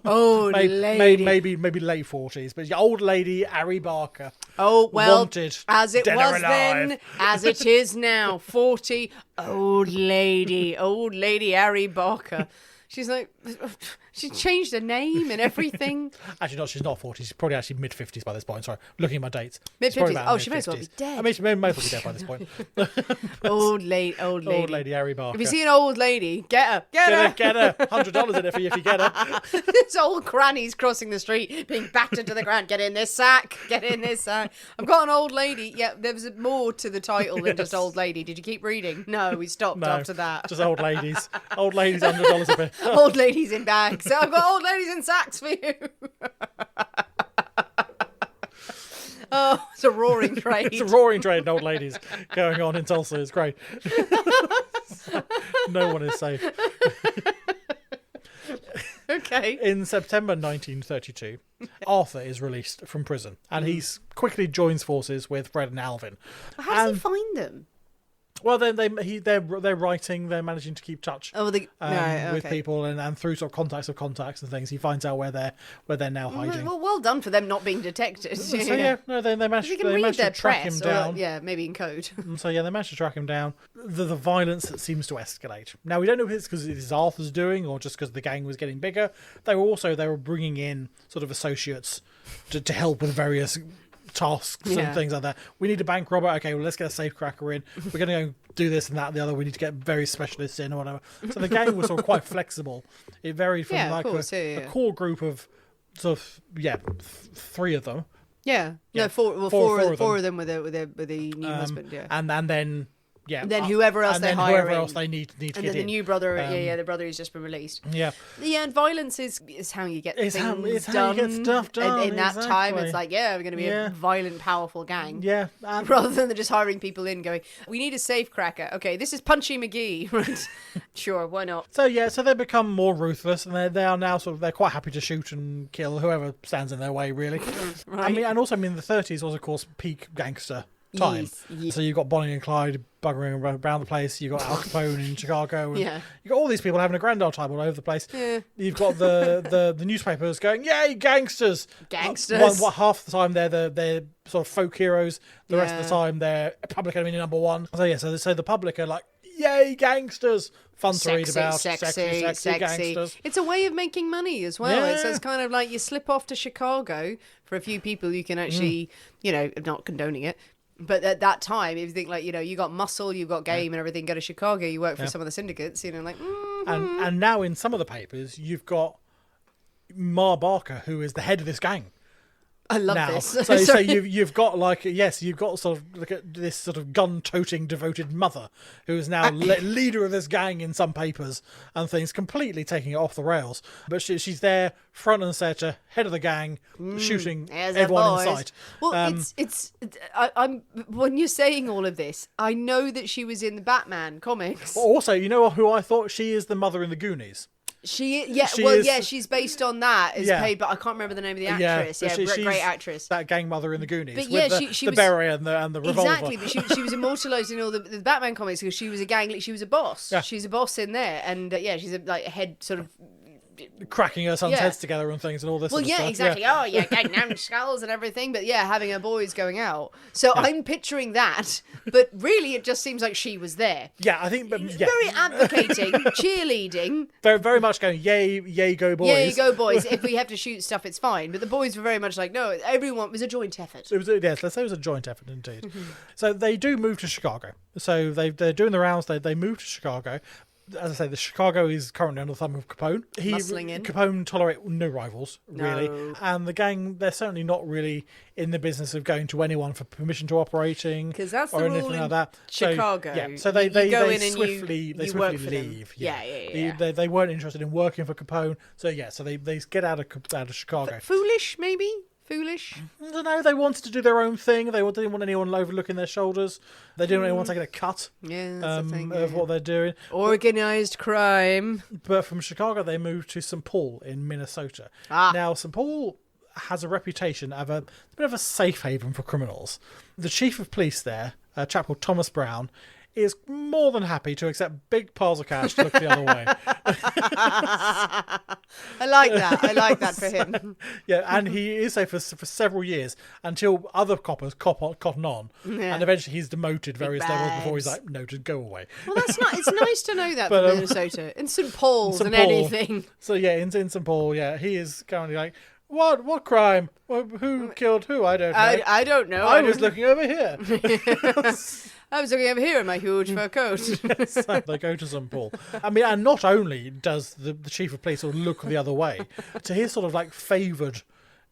Old lady. Maybe late 40s. But old lady Ari Barker. Oh, well, wanted, as it dead was or alive. then, as it is now. 40, old lady Ari Barker. She's like, she changed her name and everything. Actually, no, she's not 40. She's probably actually mid-50s by this point. Sorry, looking at my dates. Mid-50s. Oh, she may as well be dead. I mean, she may as well be dead by this point. Old lady. Old lady Harry Barker. If you see an old lady, get her. Get her. $100 in it for you if you get her. There's old grannies crossing the street being backed into the ground. Get in this sack. Get in this sack. I've got an old lady. Yeah, there was more to the title than just old lady. Did you keep reading? No, we stopped after that. Just old ladies. Old ladies, $100 a bit. Old ladies in bags. So I've got old ladies in sacks for you. Oh, it's a roaring trade. It's a roaring trade in old ladies going on in Tulsa. It's great. No one is safe. Okay. In September 1932, Arthur is released from prison and he quickly joins forces with Fred and Alvin. How does he find them? Well, then they're writing. They're managing to keep touch with people and through sort of contacts and things. He finds out where they're now hiding. Well done for them not being detected. So they managed to track him down. Maybe in code. So they managed to track him down. The violence seems to escalate. Now we don't know if it's because it is Arthur's doing or just because the gang was getting bigger. They were bringing in sort of associates to help with various tasks and things like that. We need a bank robber. Okay, well, let's get a safecracker in. We're going to go do this and that and the other. We need to get various specialists in or whatever. So the gang was sort of quite flexible. It varied from a core group of sort of three of them. Yeah. No, four of them with the new husband. Yeah. And then. Yeah, and then whoever else they're hiring. Whoever else they need to get in. And then the new brother, the brother who's just been released. Yeah. Yeah, and violence is how you get things done. It's how you get stuff done. In that time, it's like, we're going to be a violent, powerful gang. Yeah. Rather than just hiring people in going, we need a safecracker. Okay, this is Punchy McGee. Right? Sure, why not? So they become more ruthless and they are now they're quite happy to shoot and kill whoever stands in their way, really. Right. And also the 30s was, of course, peak gangster time. Yes. So you've got Bonnie and Clyde buggering around the place. You've got Al Capone in Chicago. And you've got all these people having a grand old time all over the place. Yeah. You've got the newspapers going, yay, gangsters. Gangsters. Half the time they're sort of folk heroes. The rest of the time they're public enemy number one. So the public are like, yay, gangsters. Fun to read about. Sexy gangsters. It's a way of making money as well. Yeah. It's kind of like you slip off to Chicago for a few people you can actually, not condoning it. But at that time, if you think you got muscle, you've got game and everything, go to Chicago, you work for some of the syndicates, And now in some of the papers, you've got Ma Barker, who is the head of this gang. I love this. So you've got you've got sort of this sort of gun-toting devoted mother who is now leader of this gang in some papers and things, completely taking it off the rails. But she's there, front and center, head of the gang, shooting everyone in sight. Well, I'm when you're saying all of this, I know that she was in the Batman comics. Also, you know who I thought? She is the mother in the Goonies. She's based on that. Paid, but I can't remember the name of the actress. Great actress. That gang mother in the Goonies. But with the beret and the revolver. Exactly, but she was immortalised in all the Batman comics because she was a gang. She was a boss. Yeah. She's a boss in there, and she's a head sort of cracking her son's Yeah. heads together and things and all this Well, sort of yeah, stuff. exactly. Yeah. Oh, yeah, getting down skulls and everything. But yeah, having her boys going out. So I'm picturing that. But really, it just seems like she was there. Yeah, I think... Yeah. Very advocating, cheerleading. Very, very much going, yay, go boys. Yeah, you go, boys. If we have to shoot stuff, it's fine. But the boys were very much like, no, everyone was a joint effort. It was, yes, let's say it was a joint effort indeed. So they do move to Chicago. So they're doing the rounds. They move to Chicago. As I say, the Chicago is currently under the thumb of Capone. Muscling in. Capone tolerate no rivals, really. No. And the gang, they're certainly not really in the business of going to anyone for permission to operating. Because that's the or rule anything in like that. Chicago. So, yeah, so they go in and swiftly, you they work swiftly for them. leave. Yeah. They weren't interested in working for Capone. So they get out of Chicago. Foolish, maybe? Foolish? I don't know. They wanted to do their own thing. They didn't want anyone overlooking their shoulders. They didn't want anyone taking a cut Yeah, that's the thing. of what they're doing. Organised crime. But from Chicago, they moved to St. Paul in Minnesota. Now, St. Paul has a reputation of a bit of a safe haven for criminals. The chief of police there, a chap called Thomas Brown, is more than happy to accept big piles of cash to look the other way. I like that. I like that for him. Yeah, and he is so for several years until other coppers cotton on, Yeah. and eventually he's demoted various levels before he's bags. like, no, just go away. Well, that's not. It's nice to know that But, for Minnesota. In St. Paul's St. and Paul. anything. So yeah, in St. Paul, yeah, he is currently like, what crime? Who killed who? I don't know. I don't know. I was looking over here. I was looking over here in my huge fur coat. So they go to St. Paul. I mean, and not only does the chief of police sort of look the other way, to his sort of like favoured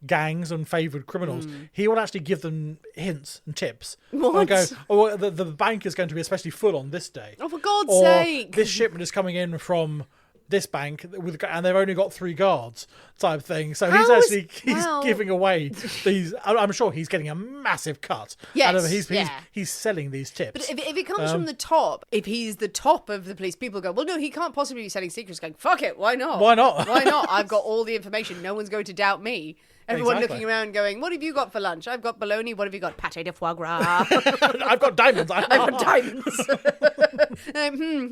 gangs and favoured criminals, he will actually give them hints and tips. What? And go, oh, the bank is going to be especially full on this day. Oh, for God's Or sake. this shipment is coming in from this bank and they've only got 3 guards type thing. So he's giving away these. I'm sure he's getting a massive cut. Yes, He's selling these tips. But if it comes from the top, if he's the top of the police, people go, well, no, he can't possibly be selling secrets. Going, fuck it, why not? Why not? Why not? I've got all the information. No one's going to doubt me. Everyone Exactly. looking around going, what have you got for lunch? I've got bologna. What have you got? Pâté de foie gras. I've got diamonds. I've got diamonds.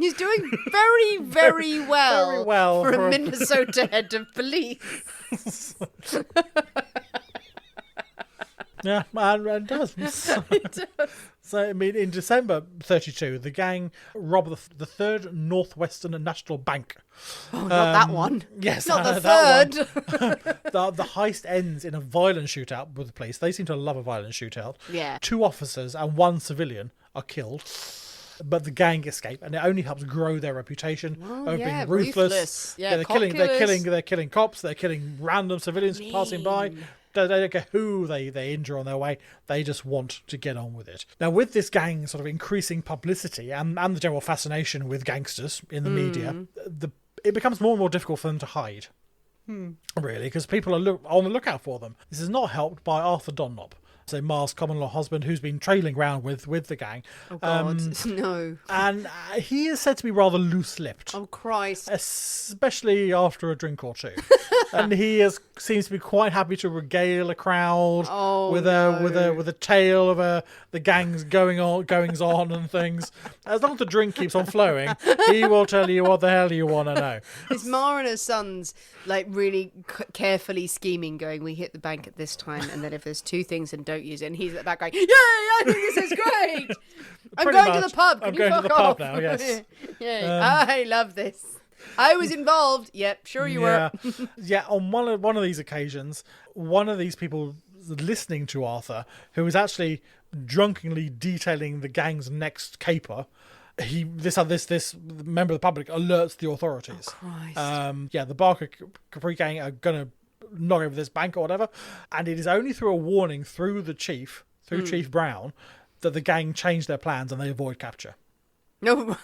He's doing very, very well, Very well for for a a- Minnesota head of police. Yeah, and it does. So, I mean, in December 32, the gang robbed the third Northwestern National Bank. Oh, not that one. Yes, Not the that third. one. The heist ends in a violent shootout with the police. They seem to love a violent shootout. Yeah. 2 officers and 1 civilian are killed. But the gang escape, and it only helps grow their reputation of yeah, being ruthless. ruthless. Yeah, they're cop killing killers. cops. They're killing random civilians passing by. They don't care who they injure on their way. They just want to get on with it. Now, with this gang sort of increasing publicity and the general fascination with gangsters in the media, it becomes more and more difficult for them to hide. Really, because people are on the lookout for them. This is not helped by Arthur Dunlop, so Mar's common-law husband, who's been trailing around with the gang. Oh, God. No. And he is said to be rather loose-lipped. Oh, Christ. Especially after a drink or two. And he seems to be quite happy to regale a crowd with a tale of the gang's goings on and things. As long as the drink keeps on flowing, he will tell you what the hell you want to know. Is Ma and her sons like really carefully scheming, going, we hit the bank at this time, and then if there's 2 things and don't use it, and he's at the back going, yay, I think this is great. I'm Pretty going to much. the pub. I'm Can going you to the fuck pub off? now, yes. Yay. I love this. I was involved. Yep, sure you were. Yeah, on one of these occasions, one of these people listening to Arthur, who was actually drunkenly detailing the gang's next caper, this member of the public alerts the authorities. Oh, Christ. The Barker Capri gang are going to knock over this bank or whatever, and it is only through a warning through Chief Brown, that the gang change their plans and they avoid capture. No.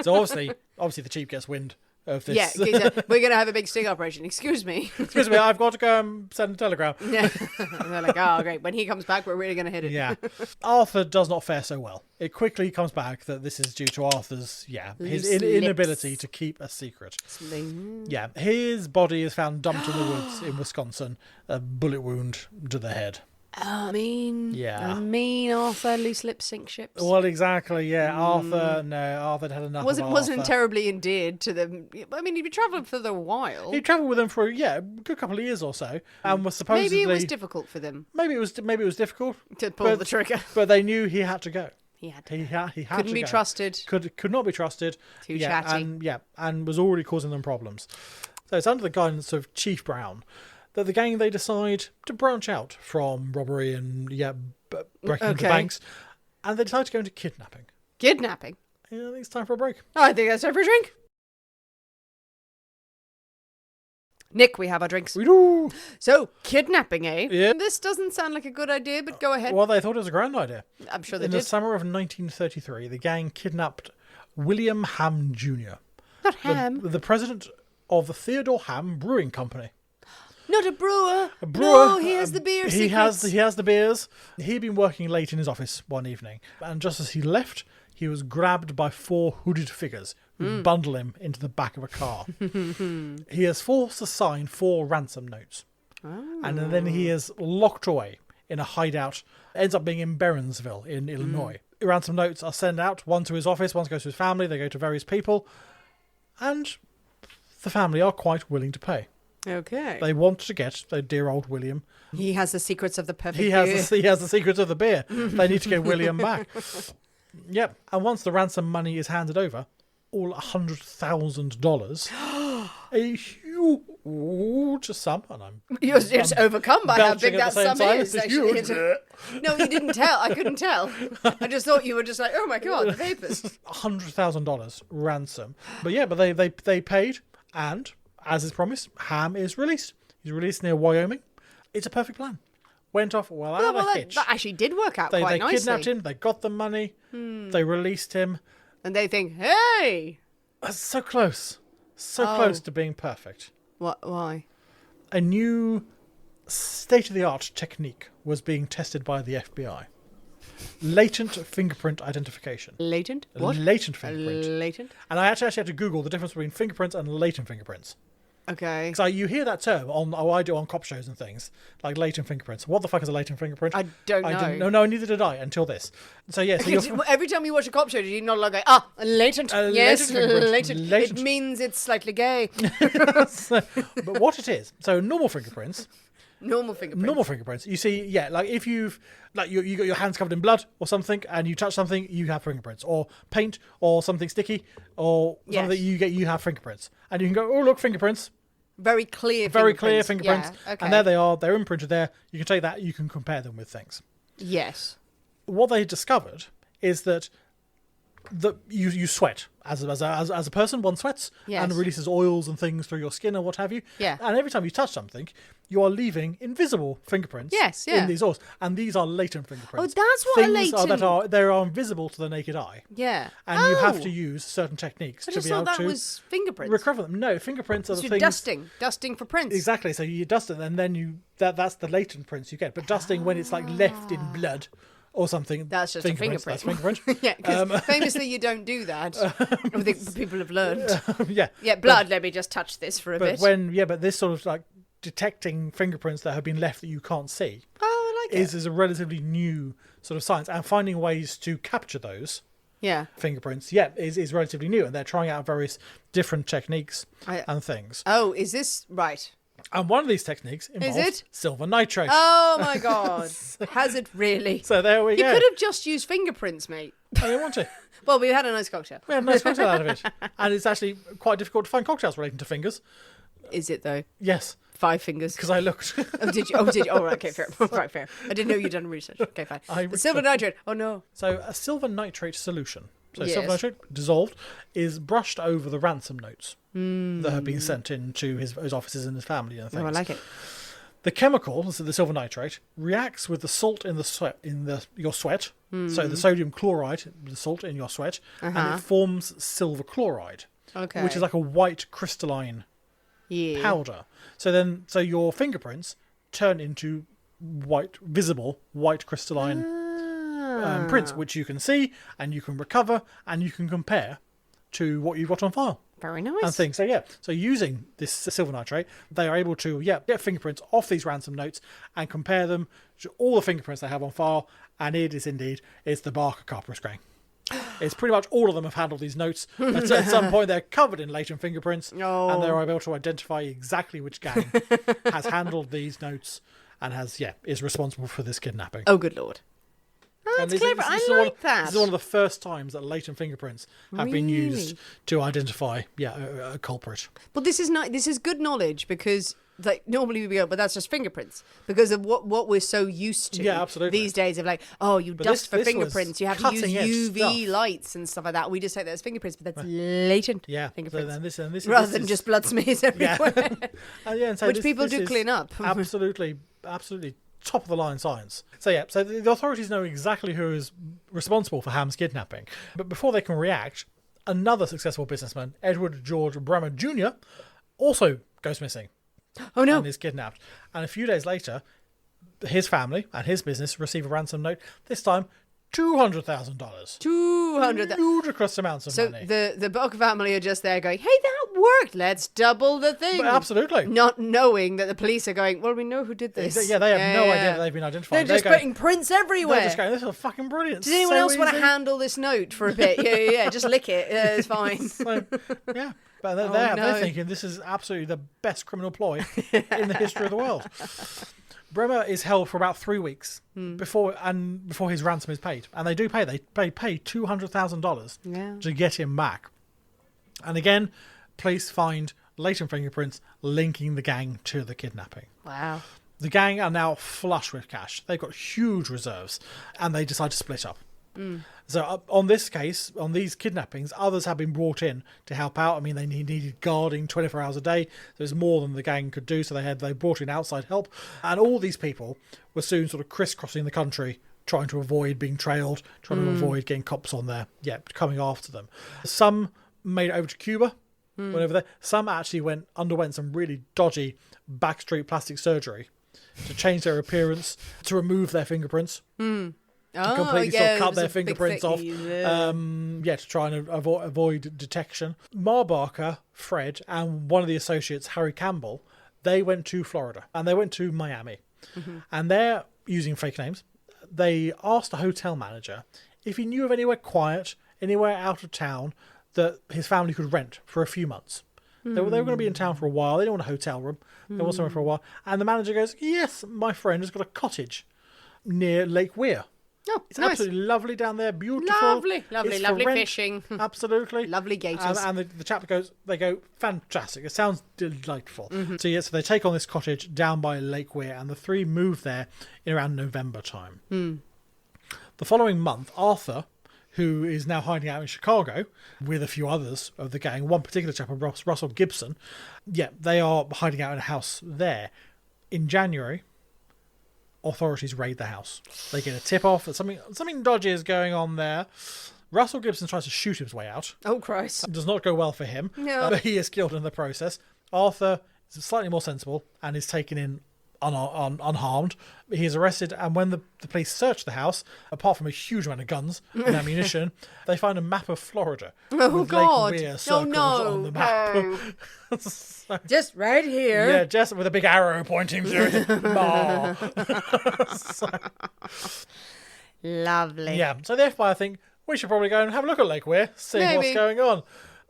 So obviously the chief gets wind of this. Yeah, we're going to have a big sting operation. Excuse me. Excuse me, I've got to go and send a telegram. Yeah. And they're like, oh, great. When he comes back, we're really going to hit it. Yeah. Arthur does not fare so well. It quickly comes back that this is due to Arthur's, his Loose inability lips. to keep a secret. Sling. Yeah, his body is found dumped in the woods in Wisconsin, a bullet wound to the head. I mean, Yeah. Arthur loose lip sync ships. Well, exactly, yeah. Arthur had enough of Wasn't Arthur. terribly endeared to them. I mean, he'd been travelling for a while. He travelled with them for a good couple of years or so, and was supposedly Maybe it was difficult for them maybe it was difficult to pull the trigger. but they knew he had to go. He had He had couldn't to be go. trusted. Could not be trusted. Too chatty. And was already causing them problems. So it's under the guidance of Chief Brown that the gang, they decide to branch out from robbery and breaking into banks, and they decide to go into kidnapping. Kidnapping. Yeah, I think it's time for a break. I think that's time for a drink. Nick, we have our drinks. We do. So, kidnapping, eh? Yeah. This doesn't sound like a good idea, but go ahead. Well, they thought it was a grand idea. I'm sure they In did. the summer of 1933, the gang kidnapped William Ham Jr., Not Ham. the president of the Theodore Ham Brewing Company. Not a brewer. A brewer. No, he has the beer He secrets. has the beers. He'd been working late in his office one evening, and just as he left, he was grabbed by 4 hooded figures who bundle him into the back of a car. He is forced to sign 4 ransom notes, and then he is locked away in a hideout. Ends up being in Berensville in Illinois. Ransom notes are sent out, one to his office, one goes to his family. They go to various people, and the family are quite willing to pay. Okay. They want to get their dear old William. He has the secrets of the perfect He beer. has the secrets of the beer. They need to get William back. Yep. And once the ransom money is handed over, all $100,000, a huge sum, and You're just overcome by how belching big at that the same sum time. is. It's Actually. huge. No, you didn't tell. I couldn't tell. I just thought you were just like, oh my god, the papers. $100,000 ransom. But they paid, and as is promised, Ham is released. He's released near Wyoming. It's a perfect plan. Went off without a hitch. That actually did work out They quite nicely. kidnapped him. They got the money. They released him. And they think, hey, That's so close. So Oh. close to being perfect. what? Why? A new state-of-the-art technique was being tested by the FBI. Latent fingerprint identification. Latent? What? Latent fingerprint. Latent. And I actually had to Google the difference between fingerprints and latent fingerprints. Okay. So you hear that term I do on cop shows and things, like latent fingerprints. What the fuck is a latent fingerprint? I don't know. didn't, no, neither did I until this. So yeah, so you're, Every time you watch a cop show, do you not like, latent? A Yes, latent fingerprint. latent. Latent. It means it's slightly gay. but what it is, so normal fingerprints, Normal fingerprint. you see, yeah, like if you got your hands covered in blood or something and you touch something, you have fingerprints, or paint or something sticky or something Yes. you have fingerprints, and you can go, oh look, fingerprints. Very clear Fingerprints. Yeah, okay. And there they are, they're imprinted there. You can take that, you can compare them with things. Yes. What they discovered is that you sweat as a person. One sweats Yes. and releases oils and things through your skin or what have you. Yeah. And every time you touch something, you are leaving invisible fingerprints. Yes, yeah. In these oils, and these are latent fingerprints. Oh, that's what a things latent- they are invisible to the naked eye, Yeah. and you have to use certain techniques I to just be thought able that to was fingerprints. recover them. No, fingerprints are So the you're things. dusting for prints. Exactly. So you dust it, and then that's the latent prints you get. But dusting when it's like left in blood or something. That's just a fingerprints, fingerprint. That's fingerprint. Yeah, because famously you don't do that. I think people have learned. Yeah. Yeah, blood. Let me just touch this for a But bit. but this sort of like detecting fingerprints that have been left that you can't see Oh, I like it. is a relatively new sort of science, and finding ways to capture those Yeah. fingerprints, is relatively new, and they're trying out various different techniques and things. Oh, is this right? And one of these techniques involves it? silver nitrate. Oh my god. Has it really? So there we You go. could have just used fingerprints, mate. I didn't want to. Well, we had a nice cocktail. We had a nice cocktail out of it. And it's actually quite difficult to find cocktails relating to fingers. Is it though? Yes, 5 fingers. because I looked. Oh, did you? Oh, did you? Oh, right, okay, fair. Right, fair. I didn't know you'd done research. Okay, fine. The silver nitrate. Oh no. So a silver nitrate solution, so Yes. silver nitrate dissolved, is brushed over the ransom notes that have been sent in to his offices and his family and things. Oh, I like it. The chemical, so the silver nitrate, reacts with the salt in the sweat your sweat. So the sodium chloride, the salt in your sweat, and it forms silver chloride, Okay. which is like a white crystalline yeah. powder. So your fingerprints turn into visible white crystalline prints, which you can see and you can recover and you can compare to what you've got on file. Very nice. and things. So using this silver nitrate, they are able to get fingerprints off these ransom notes and compare them to all the fingerprints they have on file, and it's the Barker Carpers gang. It's pretty much all of them have handled these notes. At some point, they're covered in latent fingerprints, and they're able to identify exactly which gang has handled these notes and is responsible for this kidnapping. Oh, good Lord. Oh, that's clever. I like that. This is one of the first times that latent fingerprints have been used to identify a culprit. But this is good knowledge, because normally we'd be but that's just fingerprints, because of what we're so used to these days of you dust for fingerprints, you have to use UV lights and stuff like that. We just take that as fingerprints, but that's latent fingerprints. So this rather than just blood smears everywhere. So which people do clean up. Absolutely top of the line science. So the authorities know exactly who is responsible for Ham's kidnapping. But before they can react, another successful businessman, Edward George Bremer Jr., also goes missing. Oh no. And is kidnapped. And a few days later, his family and his business receive a ransom note, this time $200,000. $200,000. Ludicrous amounts of money. So the Barker family are just there going, hey, that worked. Let's double the thing. But absolutely. Not knowing that the police are going, well, we know who did this. They have no idea that they've been identified. They're just putting prints everywhere. They're just going, this is fucking brilliant. Does anyone else want to handle this note for a bit? Yeah. Just lick it. It's fine. But they're thinking this is absolutely the best criminal ploy in the history of the world. Bremer is held for about 3 weeks before his ransom is paid, and they do pay. They pay $200,000 to get him back. And again, police find latent fingerprints linking the gang to the kidnapping. Wow. The gang are now flush with cash. They've got huge reserves, and they decide to split up. So on this case, on these kidnappings, others have been brought in to help out. I mean, they needed guarding 24 hours a day. So it's more than the gang could do. So they brought in outside help. And all these people were soon sort of crisscrossing the country, trying to avoid being trailed, trying to avoid getting cops on there, coming after them. Some made it over to Cuba, went over there. Some actually underwent some really dodgy backstreet plastic surgery to change their appearance, to remove their fingerprints. Completely cut their fingerprints off, to try and avoid detection. Ma Barker, Fred, and one of the associates, Harry Campbell, they went to Florida, and they went to Miami. And they're using fake names. They asked a hotel manager if he knew of anywhere quiet, anywhere out of town, that his family could rent for a few months. They were going to be in town for a while. They didn't want a hotel room. They want somewhere for a while. And the manager goes, yes, my friend has got a cottage near Lake Weir. Oh, it's absolutely lovely down there, beautiful. Lovely fishing. Absolutely. Lovely gators. And the chap they go, fantastic. It sounds delightful. So they take on this cottage down by Lake Weir, and the three move there in around November time. The following month, Arthur, who is now hiding out in Chicago with a few others of the gang, one particular chap, Russell Gibson, they are hiding out in a house there. In January, authorities raid the house. They get a tip-off that something dodgy is going on there. Russell Gibson tries to shoot his way out. Oh, Christ. It does not go well for him. No. But he is killed in the process. Arthur is slightly more sensible and is taken in unharmed. He is arrested, and when the police search the house, apart from a huge amount of guns and ammunition, they find a map of Florida. Oh, God. Lake Weir circled on the map. No. Just right here. Yeah, just with a big arrow pointing through it. Lovely. Yeah, so the FBI think we should probably go and have a look at Lake Weir, see what's going on.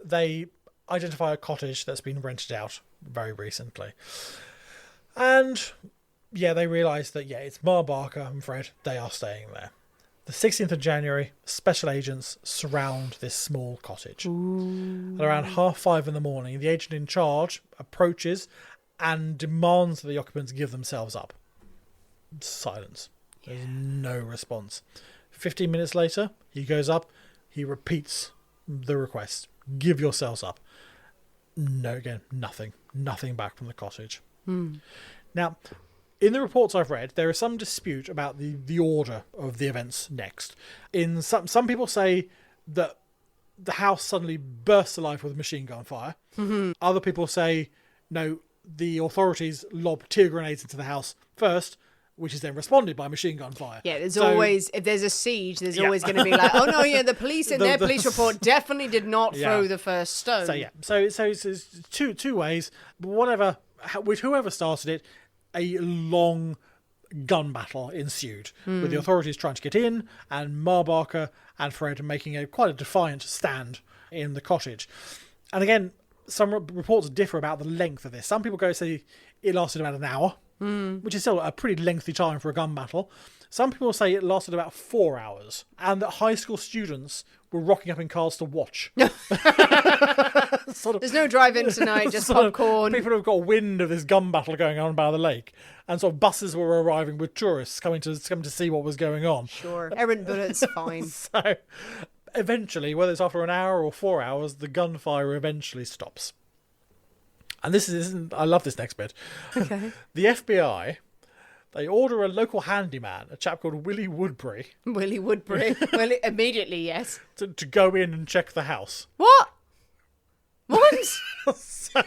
They identify a cottage that's been rented out very recently. And, they realise that, it's Ma Barker and Fred. They are staying there. The 16th of January, special agents surround this small cottage. At around 5:30 in the morning, the agent in charge approaches and demands that the occupants give themselves up. Silence. There's no response. 15 minutes later, he goes up. He repeats the request. Give yourselves up. No, again, nothing. Nothing back from the cottage. Now, in the reports I've read, there is some dispute about the order of the events next. In some people say that the house suddenly bursts alive with machine gun fire. Other people say, no, the authorities lob tear grenades into the house first, which is then responded by machine gun fire. Yeah, there's always, if there's a siege, there's always going to be like, oh no, yeah, the police in their police report definitely did not throw the first stone. So it's two ways. Whoever started it, a long gun battle ensued with the authorities trying to get in, and Ma Barker and Fred making quite a defiant stand in the cottage. And again, some reports differ about the length of this. Some people go say it lasted about an hour, which is still a pretty lengthy time for a gun battle. Some people say it lasted about 4 hours, and that high school students were rocking up in cars to watch. There's no drive-in tonight, just popcorn. People have got wind of this gun battle going on by the lake, and sort of buses were arriving with tourists coming to see what was going on. Sure, errant bullets, fine. So eventually, whether it's after an hour or 4 hours, the gunfire eventually stops. And this is I love this next bit. Okay. The FBI, they order a local handyman, a chap called Willie Woodbury. Willie Woodbury. Well, immediately, yes. To go in and check the house. What? So,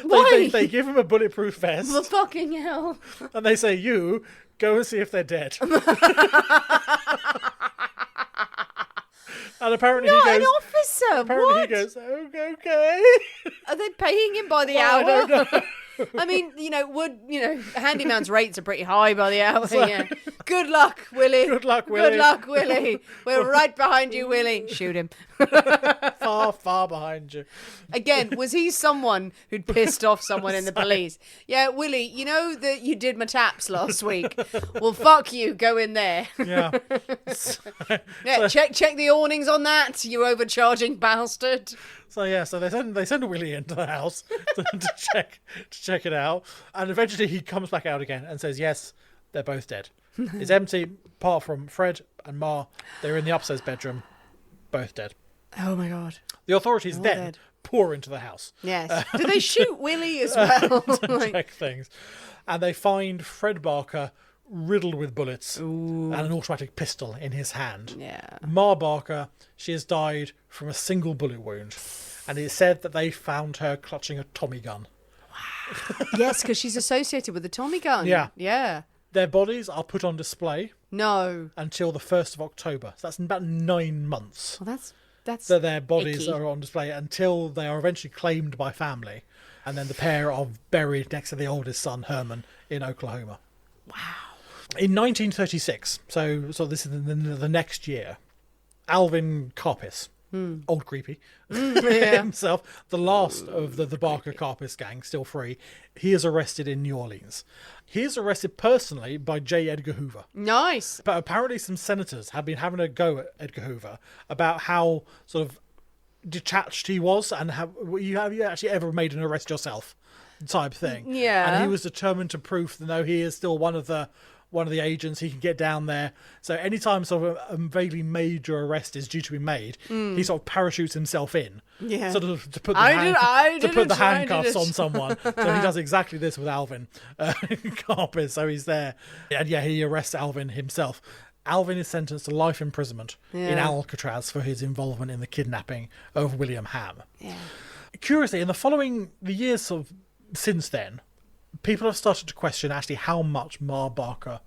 why? They give him a bulletproof vest. The fucking hell. And they say, you, go and see if they're dead. And apparently Not he goes... an officer, Apparently what? he goes, okay. Are they paying him by the I hour? don't know. I mean, handyman's rates are pretty high by the hour. Yeah. Good luck, Willie. Good luck, Willie. Good luck, Willie. We're right behind you, Willie. Shoot him. Far, far behind you. Again, was he someone who'd pissed off someone in the police? Yeah, Willie, you know that you did my taps last week? Well, fuck you. Go in there. Yeah. Yeah, check the awnings on that, you overcharging bastard. So they send Willie into the house to check it out, and eventually he comes back out again and says, yes, they're both dead. It's empty, apart from Fred and Ma. They're in the upstairs bedroom, both dead. Oh my god. The authorities then dead. pour into the house. Yes. Do they shoot Willie as well? To check things, and they find Fred Barker riddled with bullets and an automatic pistol in his hand. Yeah. Ma Barker, she has died from a single bullet wound, and it is said that they found her clutching a Tommy gun. Wow. Yes, because she's associated with the Tommy gun. Yeah. Yeah. Their bodies are put on display No. until the 1st of October. So that's about 9 months Well, that's that their bodies icky. are on display until they are eventually claimed by family. And then the pair are buried next to the oldest son, Herman, in Oklahoma. Wow. In 1936, so this is the next year, Alvin Karpis, old creepy, himself, the last of the Barker Karpis gang, still free, he is arrested in New Orleans. He is arrested personally by J. Edgar Hoover. Nice. But apparently some senators have been having a go at Edgar Hoover about how sort of detached he was, and have you actually ever made an arrest yourself type thing. Yeah. And he was determined to prove that no, he is still one of the agents, he can get down there. So anytime sort of a vaguely major arrest is due to be made, he sort of parachutes himself in. Yeah. Sort of to put the handcuffs on someone. So he does exactly this with Alvin Karpis. So he's there. And yeah, he arrests Alvin himself. Alvin is sentenced to life imprisonment in Alcatraz for his involvement in the kidnapping of William Ham. Yeah. Curiously, in the years sort of since then, people have started to question actually how much Ma Barker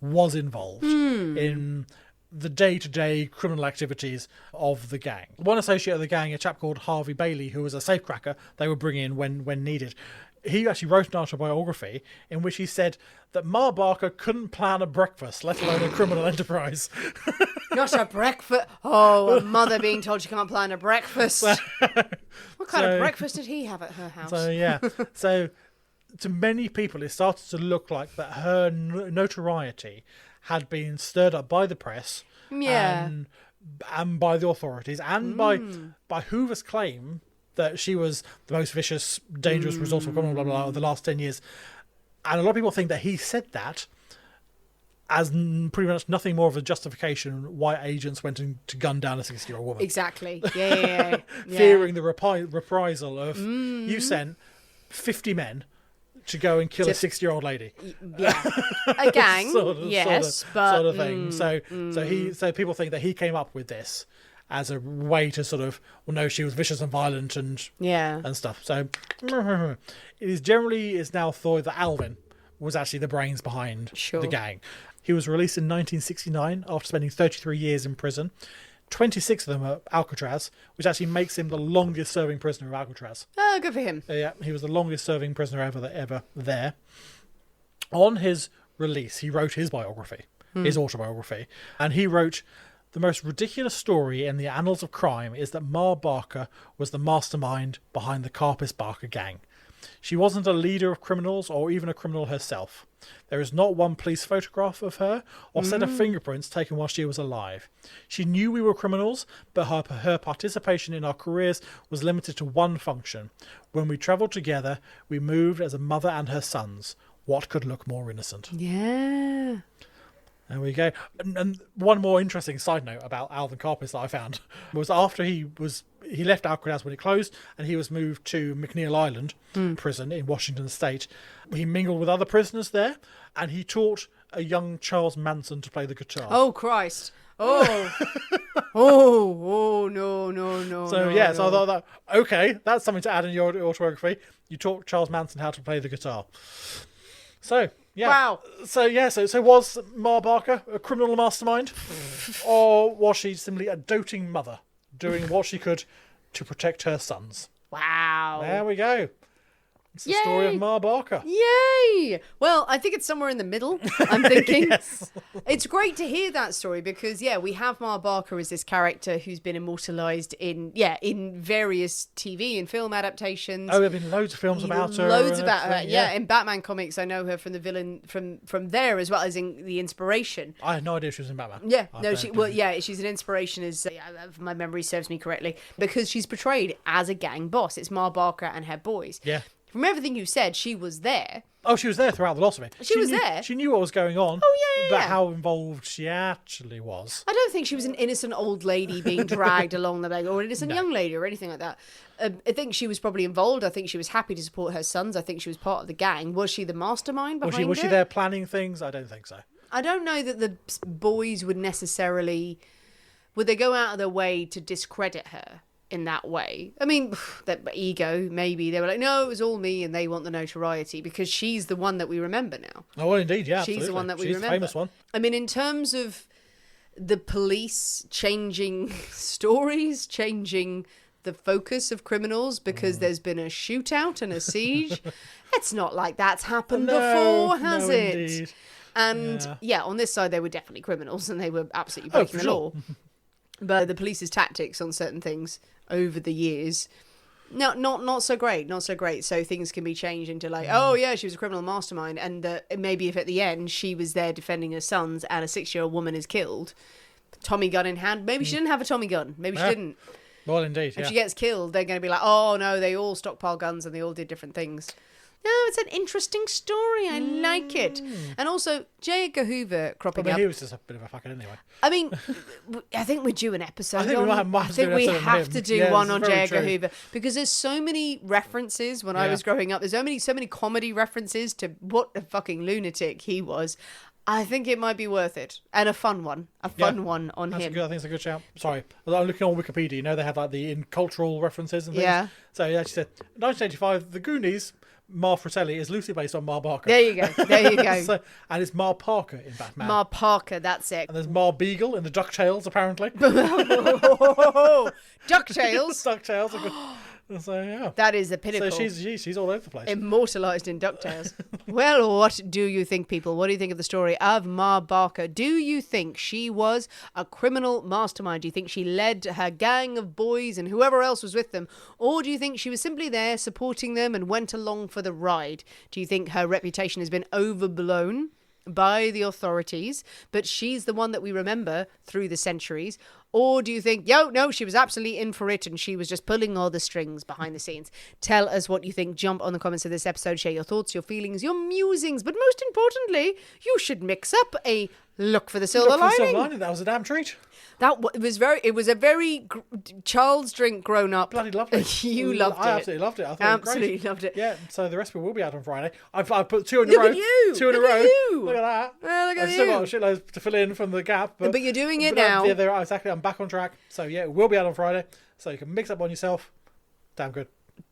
was involved in the day-to-day criminal activities of the gang. One associate of the gang, a chap called Harvey Bailey, who was a safecracker they would bring in when needed, he actually wrote an autobiography in which he said that Ma Barker couldn't plan a breakfast, let alone a criminal enterprise. Not a breakfast. Oh, a mother being told she can't plan a breakfast. What kind of breakfast did he have at her house? So, yeah. So, to many people, it started to look like that her notoriety had been stirred up by the press and by the authorities and by Hoover's claim that she was the most vicious, dangerous, resourceful criminal, blah, blah, blah, of the last 10 years. And a lot of people think that he said that as pretty much nothing more of a justification why agents went to gun down a 60-year-old woman. Exactly. Yeah. Fearing the reprisal of, you sent 50 men to go and kill a 60-year-old lady. Yeah. A gang, sort of thing. So people think that he came up with this as a way to sort of, well, no, she was vicious and violent and stuff. So it is now thought that Alvin was actually the brains behind Sure. the gang. He was released in 1969 after spending 33 years in prison. 26 of them at Alcatraz, which actually makes him the longest serving prisoner of Alcatraz. Oh, good for him. Yeah, he was the longest serving prisoner ever there. On his release, he wrote his biography, his autobiography, and he wrote, "The most ridiculous story in the annals of crime is that Ma Barker was the mastermind behind the Carpus Barker gang. She wasn't a leader of criminals or even a criminal herself. There is not one police photograph of her or set of fingerprints taken while she was alive. She knew we were criminals, but her participation in our careers was limited to one function. When we travelled together, we moved as a mother and her sons. What could look more innocent?" Yeah. There we go. And one more interesting side note about Alvin Carpus that I found was after he left Alcatraz when it closed and he was moved to McNeil Island prison in Washington State. He mingled with other prisoners there and he taught a young Charles Manson to play the guitar. Oh, Christ. Oh. Oh, no. So no, yeah, no. so I thought that, okay, that's something to add in your autobiography. You taught Charles Manson how to play the guitar. So yeah. Wow. So yeah. So was Ma Barker a criminal mastermind, or was she simply a doting mother doing what she could to protect her sons? Wow. There we go. It's the story of Ma Barker. Yay! Well, I think it's somewhere in the middle, I'm thinking. Yes. It's great to hear that story because, we have Ma Barker as this character who's been immortalised in various TV and film adaptations. Oh, there have been loads of films about her. Loads about her. everything, Yeah, in Batman comes, I know her from the villain from there as well as in the inspiration. I had no idea she was in Batman. Yeah, I no, don't- she's an inspiration, as if my memory serves me correctly, because she's portrayed as a gang boss. It's Ma Barker and her boys. Yeah. From everything you said, she was there. Oh, she was there throughout the lot of it. She was knew, there. She knew what was going on. Oh, yeah, But yeah. how involved she actually was. I don't think she was an innocent old lady being dragged along the way, or an innocent young lady, or anything like that. I think she was probably involved. I think she was happy to support her sons. I think she was part of the gang. Was she the mastermind behind Was she it? there planning things? I don't think so. I don't know that the boys would necessarily... Would they go out of their way to discredit her in that way? I mean, that ego, maybe. They were like, no, it was all me, and they want the notoriety, because she's the one that we remember now. Oh, well, indeed, yeah, She's the one that we She's remember. the famous one. I mean, in terms of the police changing stories, changing the focus of criminals because there's been a shootout and a siege, it's not like that's happened before, has it? Indeed. And on this side, they were definitely criminals and they were absolutely breaking the law. But the police's tactics on certain things over the years, not so great, not so great. So things can be changed into like, oh yeah, she was a criminal mastermind, and maybe if at the end she was there defending her sons and a 6-year-old woman is killed, Tommy gun in hand. Maybe she didn't have a Tommy gun. Maybe she didn't. Well, indeed, If she gets killed, they're going to be like, oh no, they all stockpile guns and they all did different things. No, it's an interesting story. I like it. And also, J. Edgar Hoover cropping But up. he was just a bit of a fucker anyway. I mean, I think we're due an episode. I think we might have to do an we episode on have him. to do Yeah, one this on is J. very Edgar true. Hoover because there's so many references when I Yeah. was growing up. There's so many comedy references to what a fucking lunatic he was. I think it might be worth it, and a fun one on That's him. good. I think it's a good shout. Sorry, I'm looking on Wikipedia. You know they have like the in cultural references and things. Yeah. So yeah, she said 1985, The Goonies. Ma Fratelli is loosely based on Ma Barker. There you go. There you go. So, and it's Ma Parker in Batman. Ma Parker, that's it. And there's Ma Beagle in the DuckTales, apparently. DuckTales. DuckTales are good. So yeah. That is the pinnacle. So she's all over the place. Immortalised in DuckTales. Well, what do you think, people? What do you think of the story of Ma Barker? Do you think she was a criminal mastermind? Do you think she led her gang of boys and whoever else was with them? Or do you think she was simply there supporting them and went along for the ride? Do you think her reputation has been overblown by the authorities, but she's the one that we remember through the centuries? Or do you think, no, she was absolutely in for it and she was just pulling all the strings behind the scenes? Tell us what you think. Jump on the comments of this episode. Share your thoughts, your feelings, your musings. But most importantly, you should mix up a look for the silver Look for the silver lining. lining. That was a damn treat. It was a very Charles drink grown up. Bloody loved it. You loved it. I absolutely loved it. I thought Absolutely it was great. loved it. Yeah, so the recipe will be out on Friday. I've put 2 in a Look row. at you. 2 in a Look at row. you. Look at that. Well, look at I've still you. got shitloads to fill in from the gap. But you're doing it but, now. Yeah, they're exactly. I'm back on track. So yeah, it will be out on Friday. So you can mix up on yourself. Damn good.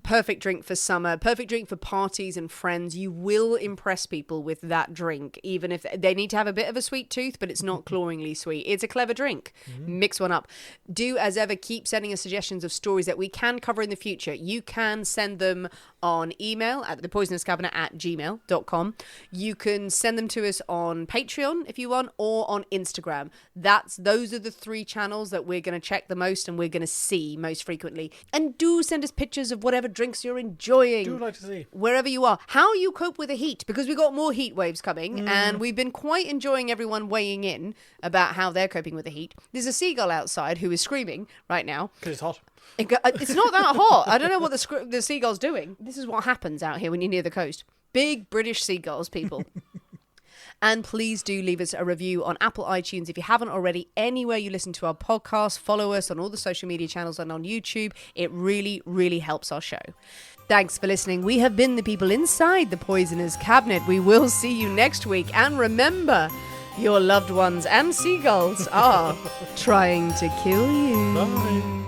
perfect drink for summer, perfect drink for parties and friends. You will impress people with that drink, even if they need to have a bit of a sweet tooth, but it's not clawingly sweet. It's a clever drink. Mix one up. Do, as ever, keep sending us suggestions of stories that we can cover in the future. You can send them on email at thepoisonouscabinet@gmail.com. You can send them to us on Patreon if you want, or on Instagram. Those are the 3 channels that we're going to check the most and we're going to see most frequently. And do send us pictures of whatever drinks you're enjoying. Do like to see. Wherever you are. How you cope with the heat, because we've got more heat waves coming and we've been quite enjoying everyone weighing in about how they're coping with the heat. There's a seagull outside who is screaming right now. Because it's hot. It's not that hot. I don't know what the seagull's doing. This is what happens out here when you're near the coast. Big British seagulls, people. And please do leave us a review on Apple iTunes if you haven't already. Anywhere you listen to our podcast, follow us on all the social media channels and on YouTube. It really, really helps our show. Thanks for listening. We have been the people inside the Poisoner's Cabinet. We will see you next week. And remember, your loved ones and seagulls are trying to kill you. Bye.